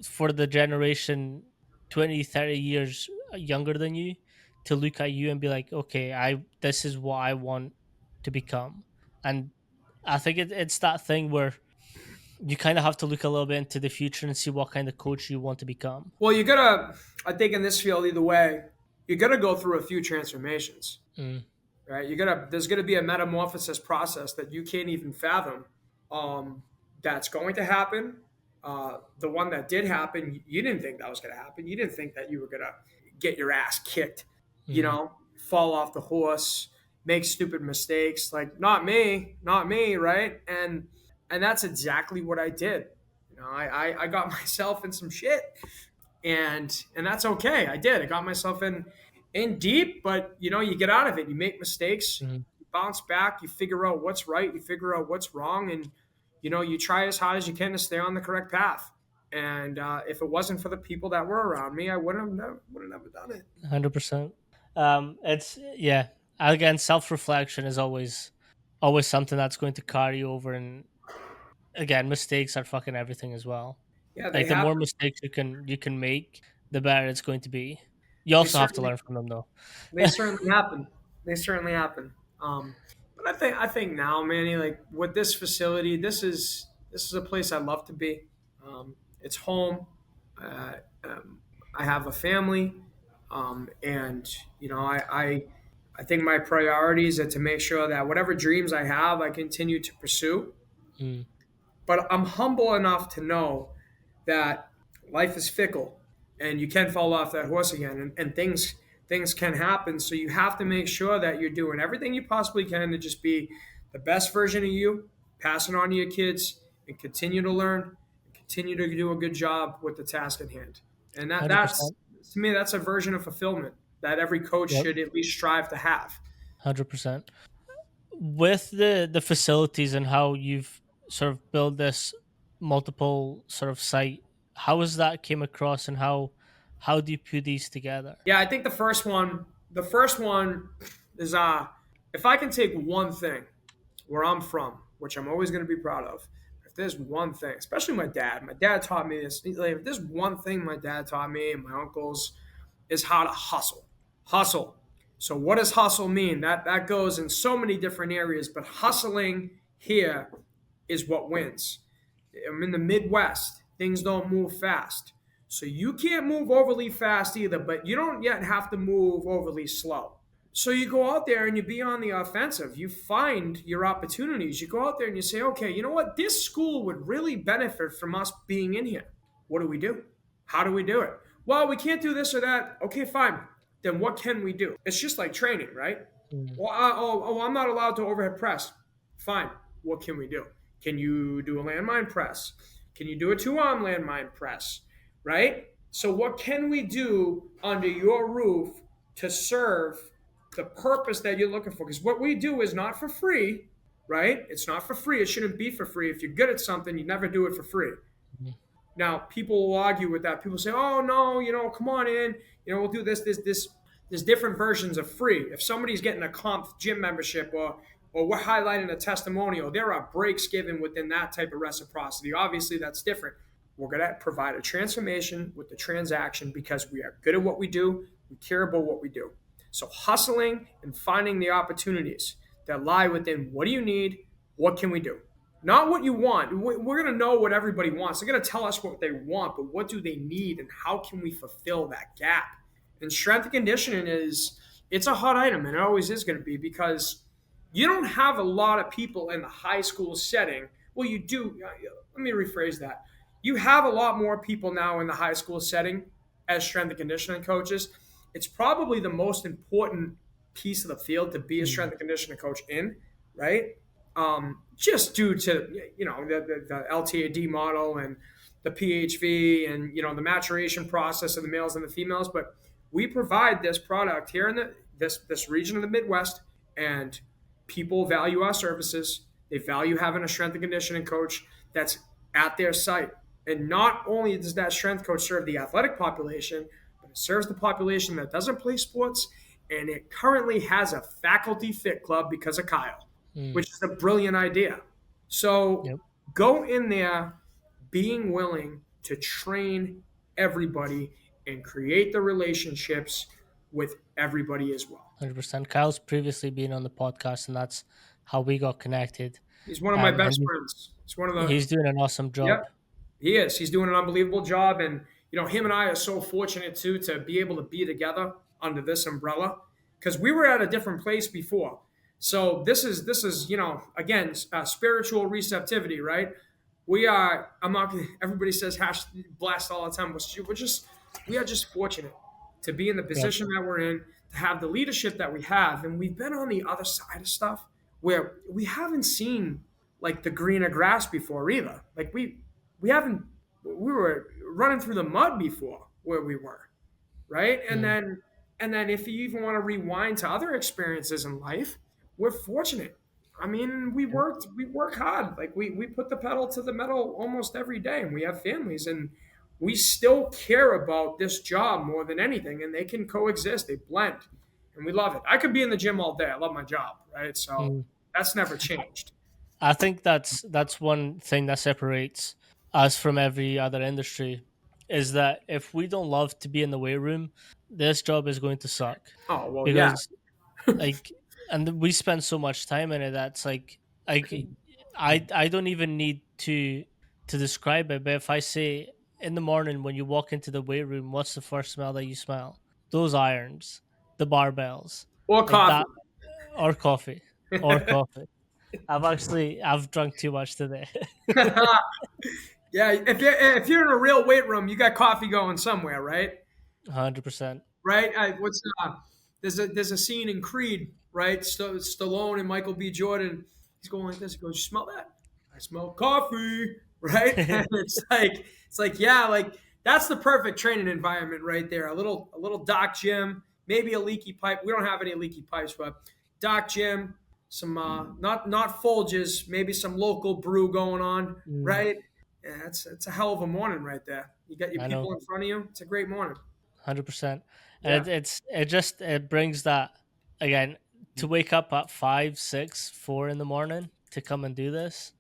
for the generation 20, 30 years younger than you to look at you and be like, okay, I this is what I want to become. And I think it's that thing where you kind of have to look a little bit into the future and see what kind of coach you want to become. Well, you gotta. I think in this field, either way, you gotta go through a few transformations, Mm, right? There's gonna be a metamorphosis process that you can't even fathom. Um, that's going to happen. The one that did happen, you didn't think that was gonna happen. You didn't think that you were gonna get your ass kicked, mm, fall off the horse, make stupid mistakes. Like not me, right? And that's exactly what I did. I got myself in some shit, and that's okay. I did. I got myself in deep, but you get out of it. You make mistakes, Mhm. you bounce back, you figure out what's right, you figure out what's wrong, and you try as hard as you can to stay on the correct path. And if it wasn't for the people that were around me, I wouldn't have done it. 100%. It's yeah. Again, self reflection is always something that's going to carry you over, and again, mistakes are fucking everything as well. Yeah, they Like the more happen. mistakes you can make, the better it's going to be. You They also have to certainly learn from them though. They certainly happen. They certainly happen. But I think now, Manny, like with this facility, this is a place I love to be. It's home. Uh, I have a family, and I think my priorities are to make sure that whatever dreams I have, I continue to pursue. Mm, But I'm humble enough to know that life is fickle and you can fall off that horse again, and things can happen. So you have to make sure that you're doing everything you possibly can to just be the best version of you, pass it on to your kids, and continue to learn and continue to do a good job with the task at hand. And that's 100%. to me, that's a version of fulfillment that every coach Yep. should at least strive to have. 100%. With the facilities and how you've sort of built this multiple sort of site, how has that came across, and how do you put these together? Yeah, I think the first one is if I can take one thing where I'm from, which I'm always going to be proud of. If there's one thing, especially my dad taught me this. Like, if there's one thing my dad taught me and my uncles is how to hustle. Hustle. So what does hustle mean? That goes in so many different areas, but hustling here is what wins. I'm in the Midwest. Things don't move fast. So you can't move overly fast either, but you don't yet have to move overly slow. So you go out there and you be on the offensive. You find your opportunities. You go out there and you say, okay, you know what? This school would really benefit from us being in here. What do we do? How do we do it? Well, we can't do this or that. Okay, fine. Then what can we do? It's just like training, right? Mm, Well, I'm not allowed to overhead press. Fine. What can we do? Can you do a landmine press? Can you do a two-arm landmine press? Right? So what can we do under your roof to serve the purpose that you're looking for? Because what we do is not for free, right? It's not for free. It shouldn't be for free. If you're good at something, you never do it for free. mm, Now, people will argue with that. People say, "Oh no, come on in. We'll do this, this, this." There's different versions of free. If somebody's getting a comp gym membership, or we're highlighting a testimonial, there are breaks given within that type of reciprocity. Obviously, that's different. We're going to provide a transformation with the transaction because we are good at what we do. We care about what we do. So hustling and finding the opportunities that lie within what do you need? What can we do? Not what you want. We're going to know what everybody wants. They're going to tell us what they want, but what do they need and how can we fulfill that gap? And strength and conditioning it's a hot item, and it always is going to be because you don't have a lot of people in the high school setting. Well, you do. Let me rephrase that. You have a lot more people now in the high school setting as strength and conditioning coaches. It's probably the most important piece of the field to be a mm. strength and conditioning coach in, right? Just due to the LTAD model and the PHV and the maturation process of the males and the females. But we provide this product here in this region of the Midwest, and people value our services. They value having a strength and conditioning coach that's at their site. And not only does that strength coach serve the athletic population, but it serves the population that doesn't play sports. And it currently has a faculty fit club because of Kyle, Mm. which is a brilliant idea. So Yep. go in there being willing to train everybody and create the relationships with everybody as well. 100%. Kyle's previously been on the podcast, and that's how we got connected. He's one of my And best friends. He's one of the he's doing an awesome Yep, job. he is. He's doing an unbelievable job, and him and I are so fortunate too to be able to be together under this umbrella because we were at a different place before. So this is again spiritual receptivity, right? We are. I'm not. Everybody says hash blast all the time. We are just fortunate to be in the Yep. position that we're in, to have the leadership that we have, and we've been on the other side of stuff where we haven't seen like the greener grass before either. Like we haven't we were running through the mud before. where we were, right? Mm. And then if you even want to rewind to other experiences in life, we're fortunate. I mean, Yep. we work hard. Like we put the pedal to the metal almost every day, and we have families, and we still care about this job more than anything, and they can coexist, they blend, and we love it. I could be in the gym all day. I love my job, right? So Mm. that's never changed. I think that's one thing that separates us from every other industry is that if we don't love to be in the weight room, this job is going to suck Oh well, yeah. because like and we spend so much time in it that's like I don't even need to describe it, but if I say in the morning when you walk into the weight room, what's the first smell that you smell? Those irons, the barbells, Or like coffee. that, or coffee, or coffee. I've drunk too much today. Yeah, if you're in a real weight room, you got coffee going somewhere, right? 100%. Right? There's a scene in Creed, right? Stallone and Michael B. Jordan. He's going like this. He goes, "You smell that? I smell coffee." Right? And it's like yeah, like that's the perfect training environment right there. A little dock gym, maybe a leaky pipe. We don't have any leaky pipes, but dock gym, some not Folgers, maybe some local brew going on, Mm, right? Yeah, it's a hell of a morning right there. You got your I know, people in front of you. It's a great morning. 100%. And Yeah. it just it brings that again to wake up at 5, 6, 4 in the morning to come and do this.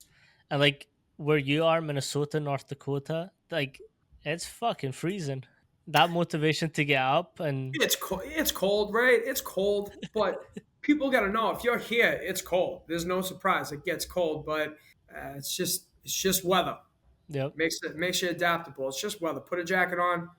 And like where you are, Minnesota, North Dakota, like it's fucking freezing. That motivation to get up and It's cold, right? It's cold, but people got to know if you're here, it's cold. There's no surprise. It gets cold, but it's just weather. yep. Makes you adaptable. It's just weather. Put a jacket on.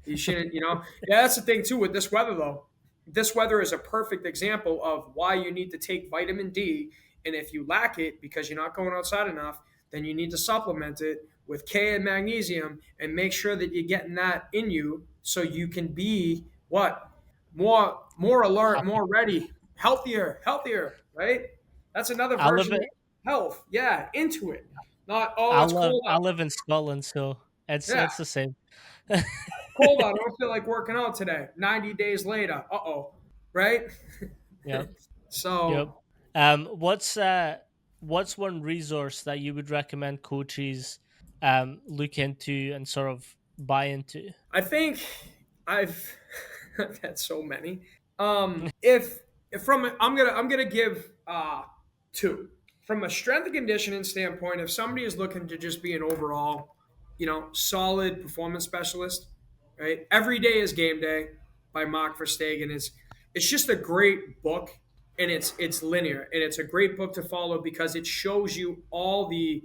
You shouldn't, you know. Yeah, that's the thing too with this weather though. This weather is a perfect example of why you need to take vitamin D, and if you lack it because you're not going outside enough, then you need to supplement it with K and magnesium and make sure that you're getting that in you so you can be what more alert, Happy. more ready, healthier, right? That's another I live version of it. health. Yeah, into it. Not it's cold I out. live in Scotland, so Yeah, it's the same. cold out. I don't feel like working out today. 90 days later. Right? Yep. Yep. So What's one resource that you would recommend coaches look into and sort of buy into? I think I've I've had so many. If from I'm gonna give two. From a strength and conditioning standpoint, if somebody is looking to just be an overall, solid performance specialist, right? Every Day is Game Day by Mark Verstegen is it's just a great book, and it's linear, and it's a great book to follow because it shows you all the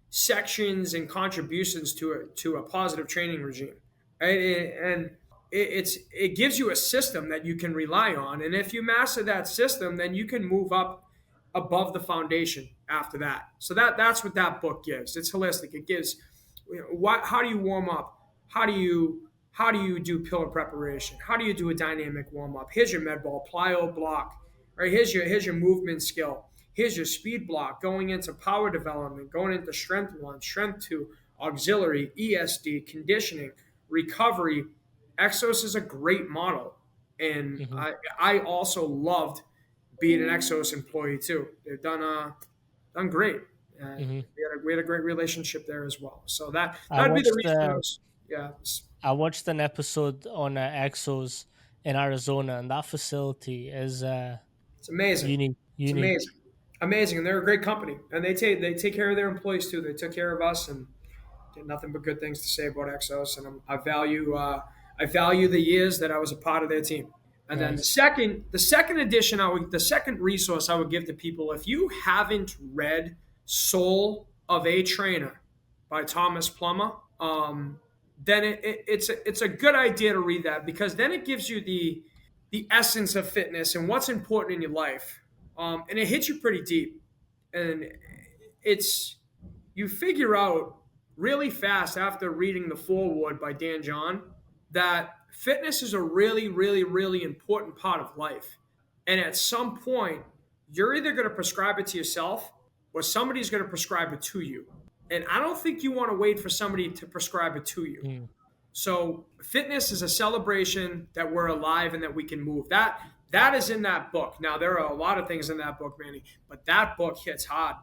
sections and contributions to a positive training regime, right? And it gives you a system that you can rely on, and if you master that system, then you can move up above the foundation after that. So that's what that book gives. It's holistic. It gives how do you warm up? How do you do pillar preparation? How do you do a dynamic warm up? Here's your med ball, plyo block. Right, here's your movement skill. Here's your speed block going into power development, going into strength one, strength two, auxiliary, ESD, conditioning, recovery. Exos is a great model, and Hmm. I also loved being an Exos employee too. They've done great. Hmm. We had a great relationship there as well. So I that'd be the watched resource. Yeah, I watched an episode on Exos in Arizona, and that facility is it's amazing. unique. It's Unique. amazing, amazing, and they're a great company, and they take care of their employees too. They took care of us, and nothing but good things to say about Exos, and I value the years that I was a part of their team. And then Nice. the second edition, the second resource I would give to people, if you haven't read Soul of a Trainer by Thomas Plummer, then it's a good idea to read that because then it gives you the essence of fitness and what's important in your life, and it hits you pretty deep, and it's you figure out really fast after reading the foreword by Dan John that fitness is a really important part of life. And at some point, you're either going to prescribe it to yourself or somebody's going to prescribe it to you. And I don't think you want to wait for somebody to prescribe it to you. Mm. So fitness is a celebration that we're alive and that we can move. That is in that book. Now there are a lot of things in that book, Manny, but that book hits hard.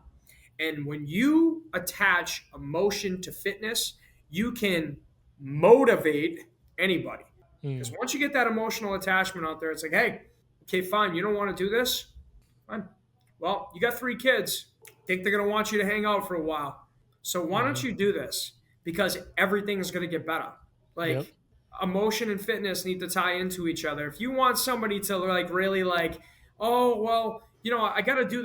And when you attach emotion to fitness, you can motivate anybody. Because Mm. once you get that emotional attachment out there, it's like, hey, okay, fine, you don't want to do this? Fine. Well, you got 3 kids. Think they're going to want you to hang out for a while. So why don't Hmm. you do this? Because everything's going to get better. Yep. Like emotion and fitness need to tie into each other. If you want somebody to like really like, oh, well, I got to do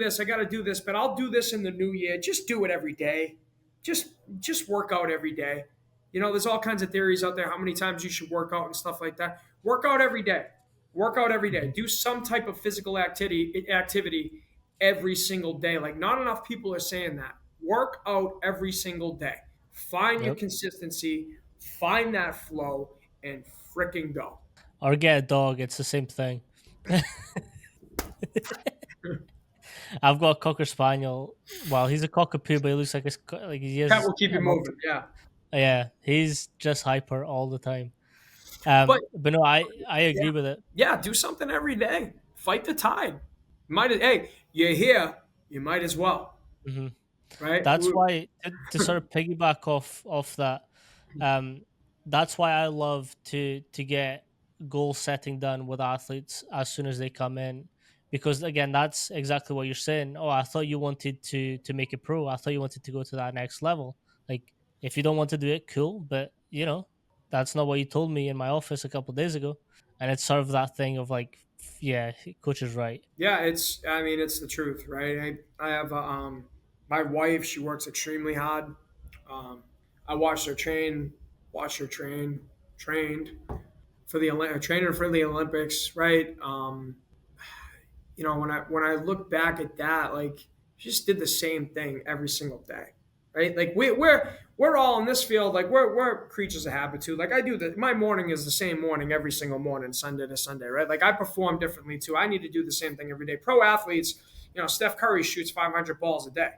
this, but I'll do this in the new year. Just do it every day. Just work out every day. There's all kinds of theories out there how many times you should work out and stuff like that. Work out every day. Work out every day. Hmm. Do some type of physical activity every single day. Like not enough people are saying that. Work out every single day. Find your Yep. consistency, find that flow, and freaking go. Or get a dog. It's the same thing. I've got a cocker spaniel. Well, he's a cockapoo, but he looks like like he That is will keep you a month. moving. Yeah. Yeah, he's just hyper all the time. But But no, I yeah, agree with it. yeah, do something every day. Fight the tide. Hey, you're here. You might as well, Hmm. right? That's why to sort of piggyback off that. Um, that's why I love to get goal setting done with athletes as soon as they come in, because again, that's exactly what you're saying. Oh, I thought you wanted to make it pro. I thought you wanted to go to that next level. Like, if you don't want to do it, cool. But that's not what you told me in my office a couple of days ago. And it's sort of that thing of like, yeah, coach is right. Yeah, I mean, it's the truth, right? I have my wife. She works extremely hard. Um, I watched her trained for the trainer for the Olympics, right? When I look back at that, like she just did the same thing every single day, right? Like we're all in this field, like we're creatures of habit too. Like I do that. My morning is the same morning every single morning, Sunday to Sunday, right? Like I perform differently too. I need to do the same thing every day. Pro athletes, Steph Curry shoots 500 balls a day,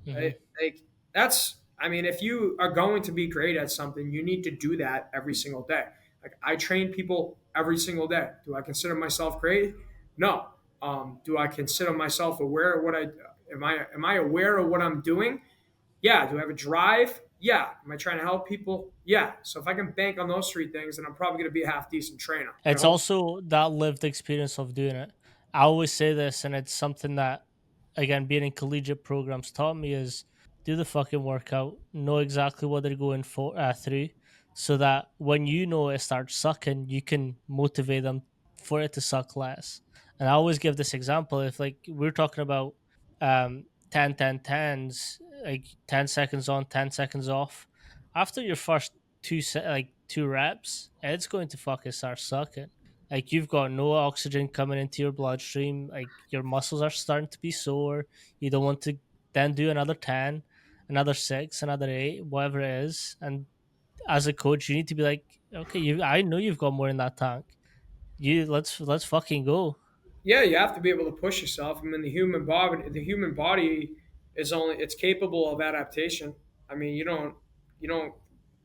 Hmm. right? Like that's, I mean, if you are going to be great at something, you need to do that every single day. Like I train people every single day. Do I consider myself great? No. Do I consider myself aware of what I am I aware of what I'm doing? Yeah. Do I have a drive? Yeah. Am I trying to help people? Yeah. So if I can bank on those 3 things, then I'm probably going to be a half decent trainer. I It's hope. also that lived experience of doing it. I always say this, and it's something that, again, being in collegiate programs taught me is do the fucking workout, know exactly what they're going for through, so that when it starts sucking, you can motivate them for it to suck less. And I always give this example: if like we're talking about 10 10 tens, like 10 seconds on, 10 seconds off, after your first like 2 reps, it's going to fucking start sucking. Like you've got no oxygen coming into your bloodstream. Like your muscles are starting to be sore. You don't want to then do another 10, another 6, another 8, whatever it is. And as a coach, you need to be like, okay, I know you've got more in that tank. Let's fucking go. Yeah, you have to be able to push yourself. I mean, the human body it's capable of adaptation. I mean, you don't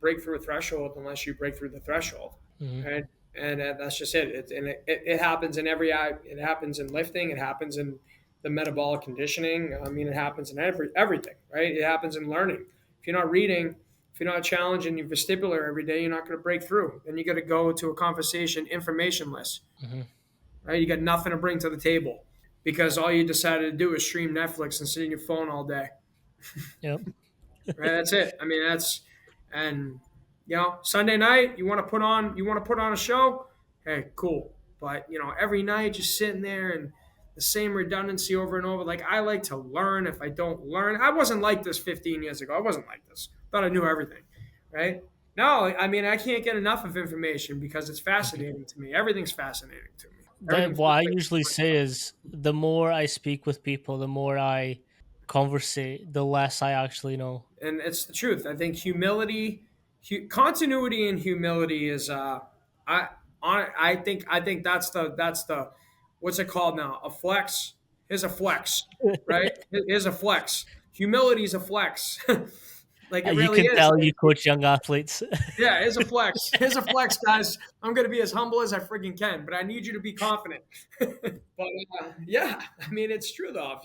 break through a threshold unless you break through the threshold, Hmm. right? And that's just it. It happens in it happens in lifting. It happens in the metabolic conditioning. I mean, it happens in everything, right? It happens in learning. If you're not reading, if you're not challenging your vestibular every day, you're not going to break through. Then you got to go to a conversation informationless, Hmm. right? You got nothing to bring to the table because all you decided to do is stream Netflix and sit in your phone all day, Yep. right? That's it. I mean, and Sunday night you want to put on a show. Hey, cool. But every night just sitting there and the same redundancy over and over. Like I like to learn. If I don't learn, I wasn't like this 15 years ago. I wasn't like this. Thought I knew everything, right? No, I mean I can't get enough of information because it's fascinating to me. Everything's fascinating to me. That Everything's what I usually say is the more I speak with people, the more I conversate, the less I actually know. and it's the truth. I think continuity, and humility is I I think that's the what's it called now? A flex. Here's a flex, right? Here's a flex. Humility is a flex. Like it You really can is. tell Like you coach young athletes. yeah, here's a flex. Here's a flex, guys. I'm going to be as humble as I freaking can, but I need you to be confident. But yeah, I mean, it's true though.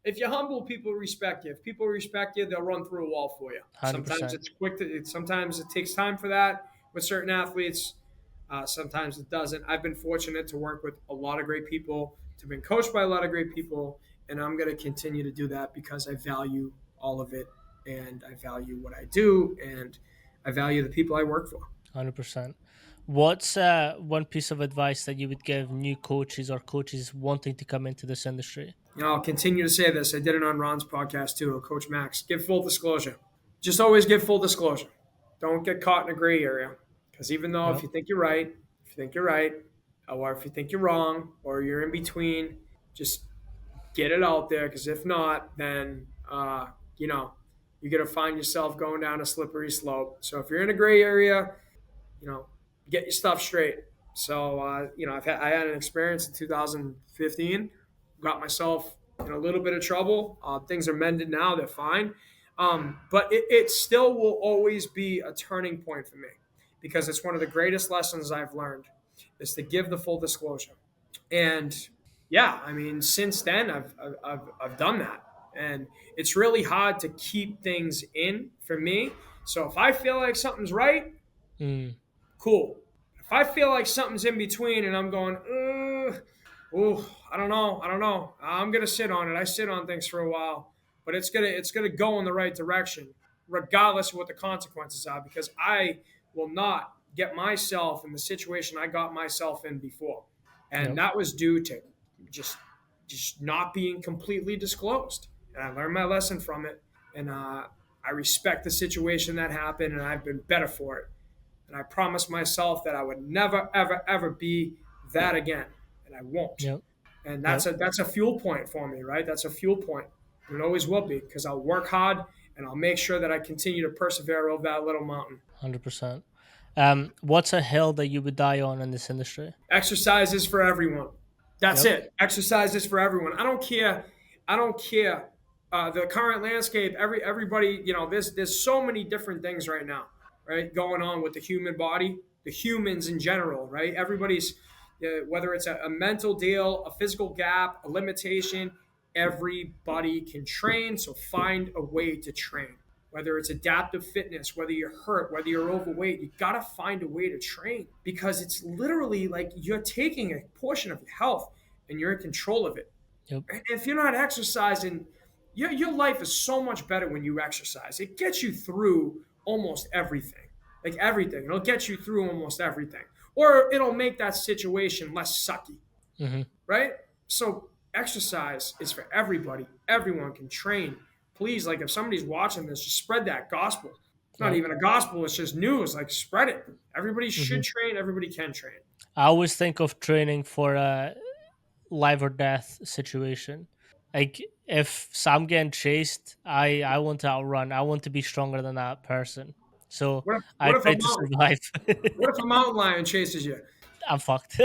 If you're humble, people respect you. If people respect you, they'll run through a wall for you. Sometimes 100%. it's quick. Sometimes it takes time for that with certain athletes. Sometimes it doesn't. I've been fortunate to work with a lot of great people, to been coached by a lot of great people, and I'm going to continue to do that because I value all of it, and I value what I do, and I value the people I work for. 100%. What's one piece of advice that you would give new coaches or coaches wanting to come into this industry? I'll continue to say this. I did it on Ron's podcast too, Coach Max. Give full disclosure. Just always give full disclosure. Don't get caught in a gray area. Because even though if Yep. you think you're right, if you think you're right, or if you think you're wrong, or you're in between, just get it out there. Because if not, then you know you're gonna find yourself going down a slippery slope. So if you're in a gray area, get your stuff straight. So, I had an experience in 2015, got myself in a little bit of trouble. Things are mended now; they're fine. But it still will always be a turning point for me because it's one of the greatest lessons I've learned is to give the full disclosure. And yeah, I mean, since then I've done that, and it's really hard to keep things in for me. So if I feel like something's right, Mm, cool. If I feel like something's in between and I'm going, I don't know. I'm gonna sit on it. I sit on things for a while, but it's gonna go in the right direction, regardless of what the consequences are, because I will not get myself in the situation I got myself in before, and yep. that was due to just just not being completely disclosed. And I learned my lesson from it, and I respect the situation that happened, and I've been better for it. And I promised myself that I would never, ever, ever be that again. And I won't. Yep. And Yep. that's a fuel point for me, right? That's a fuel point. And it always will be because I'll work hard and I'll make sure that I continue to persevere over that little mountain. 100%. What's a hill that you would die on in this industry? Exercise is for everyone. That's Yep. it. Exercise is for everyone. I don't care. I don't care. The current landscape. Everybody. There's so many different things right now, right, going on with the human body, the humans in general, right? Everybody's whether it's a mental deal, a physical gap, a limitation. Everybody can train. So find a way to train. Whether it's adaptive fitness, whether you're hurt, whether you're overweight, you got to find a way to train because it's literally like you're taking a portion of your health and you're in control of it. Yep. If you're not exercising, your life is so much better when you exercise. It gets you through almost everything. Like everything. It'll get you through almost everything. Or it'll make that situation less sucky, Hmm. right? So exercise is for everybody. Everyone can train. Please, like if somebody's watching this, just spread that gospel. It's not Yep. even a gospel, it's just news. Like spread it. Everybody Hmm. should train, everybody can train. I always think of training for a life or death situation. Like if I'm getting chased, I want to outrun. I want to be stronger than that person. So What if, I what if a try to mountain survive. what if a mountain lion chases you? I'm fucked.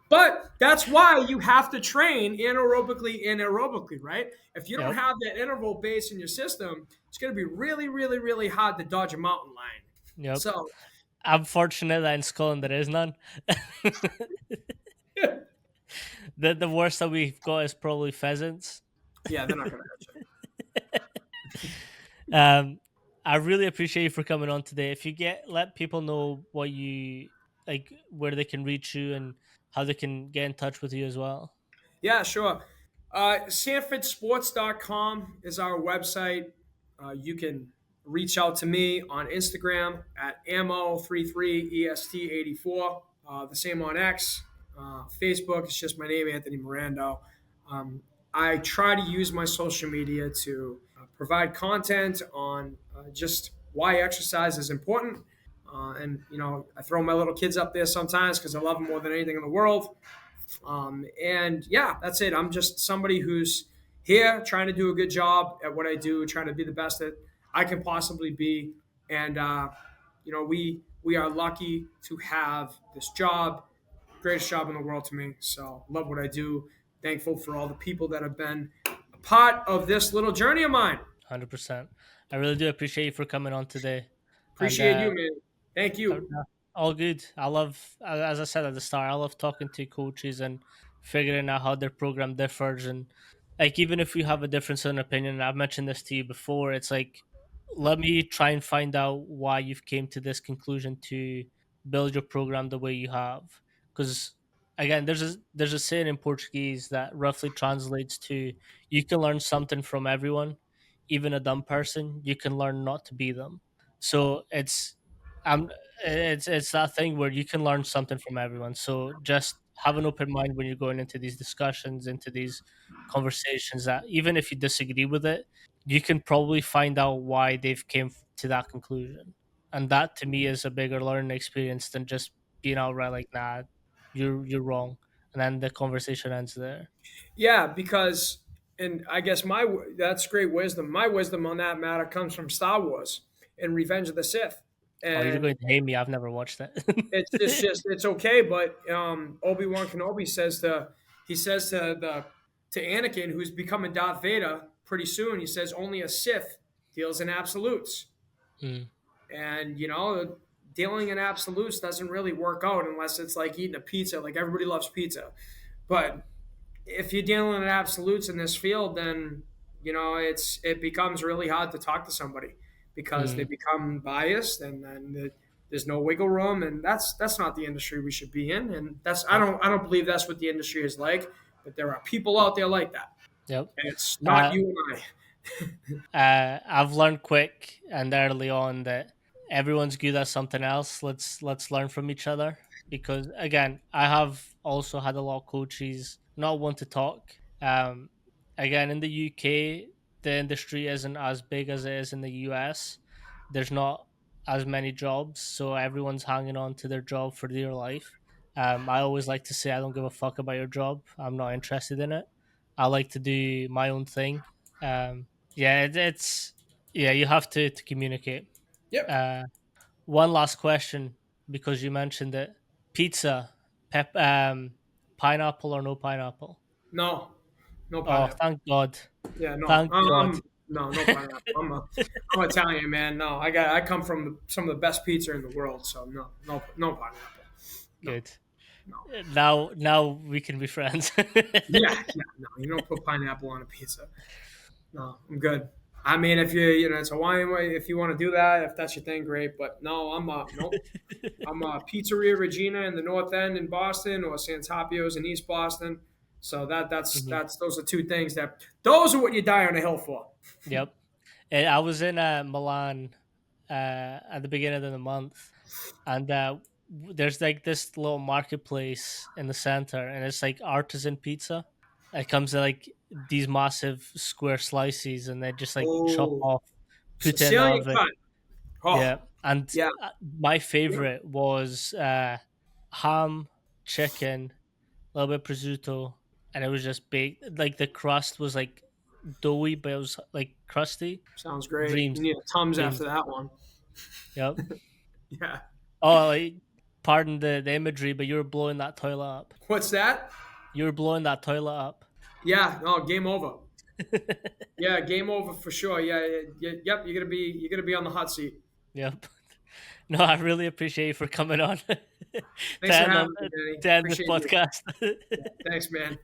But that's why you have to train anaerobically and aerobically, right? If you don't Yep. have that interval base in your system, it's going to be really, really, really hard to dodge a mountain lion. Yep. So, I'm fortunate that in Scotland there is none. The worst that we've got is probably pheasants. yeah, they're not going to hurt you. Um, I really appreciate you for coming on today. If you let people know what you like, where they can reach you and how they can get in touch with you as well. Yeah, sure. Sanfordsports.com is our website. You can reach out to me on Instagram at ammo33est84. The same on X. Facebook, it's just my name, Anthony Morando. Um, I try to use my social media to provide content on just why exercise is important. And I throw my little kids up there sometimes because I love them more than anything in the world. And yeah, that's it. I'm just somebody who's here trying to do a good job at what I do, trying to be the best that I can possibly be. And we are lucky to have this job, greatest job in the world to me. So love what I do. Thankful for all the people that have been a part of this little journey of mine. 100%. I really do appreciate you for coming on today. And Appreciate you, man. Thank Uh, you. no, all good. I love, as I said at the start, I love talking to coaches and figuring out how their program differs. And like, even if we have a difference in opinion, I've mentioned this to you before. It's like, let me try and find out why you've came to this conclusion to build your program the way you have. Because again, there's a saying in Portuguese that roughly translates to, you can learn something from everyone, even a dumb person. You can learn not to be them. So I'm it's that thing where you can learn something from everyone. So just have an open mind when you're going into these discussions, into these conversations. That even if you disagree with it, you can probably find out why they've came to that conclusion. And that to me is a bigger learning experience than just being outright like, "Nah, you're wrong," and then the conversation ends there. Yeah, because and I guess my that's great wisdom. My wisdom on that matter comes from Star Wars and Revenge of the Sith, Oh, you're and going to hate me. I've never watched that. it's just it's okay. But Obi-Wan Kenobi says to Anakin, who's becoming Darth Vader pretty soon. He says only a Sith deals in absolutes, Mm, and dealing in absolutes doesn't really work out unless it's like eating a pizza. Like everybody loves pizza, but if you're dealing in absolutes in this field, then it becomes really hard to talk to somebody because they mm, become biased, and then there's no wiggle room, and that's not the industry we should be in, and that's yep, I don't believe that's what the industry is like, but there are people out there like that, yep. and it's not Uh, you and I. I've learned quick and early on that everyone's good at something else. Let's learn from each other, because again, I have also had a lot of coaches not want to talk. Again, in the UK, the industry isn't as big as it is in the US. There's not as many jobs, so everyone's hanging on to their job for dear life. I always like to say, I don't give a fuck about your job. I'm not interested in it. I like to do my own thing. Yeah, it's yeah. You have to communicate. Yep. Uh, One last question, because you mentioned it: pizza, pineapple or no pineapple? No, no Oh, pineapple. thank God! Yeah, no. Thank God! No pineapple. I'm Italian, man. No, I come from some of the best pizza in the world, so no pineapple. No, Good. no. Now we can be friends. Yeah, no. You don't put pineapple on a pizza. No, I'm good. I mean, if it's Hawaiian way, if you want to do that, if that's your thing, great. But no, nope. I'm a Pizzeria Regina in the North End in Boston, or Santapio's in East Boston. So Mhm. those are two things those are what you die on a hill for. Yep. I was in Milan at the beginning of the month, and there's like this little marketplace in the center, and it's like artisan pizza. It comes in like these massive square slices, and they just like chop Oh, off, put it in the Sicilian oven. cut. Yeah, Oh, and yeah. my favorite was ham, chicken, a little bit prosciutto, and it was just baked. Like the crust was like doughy, but it was like crusty. Sounds great. Dreams, You need a Tums after dreams. that one. Yep. Yeah. Oh, like, pardon the imagery, but you were blowing that toilet up. What's that? You were blowing that toilet up. Yeah. No, game over. Yeah, game over for sure. Yep. You're gonna be on the hot seat. Yep. No, I really appreciate you for coming on to Thanks for end having on me, Danny. to end this Appreciate you. podcast. Thanks, man.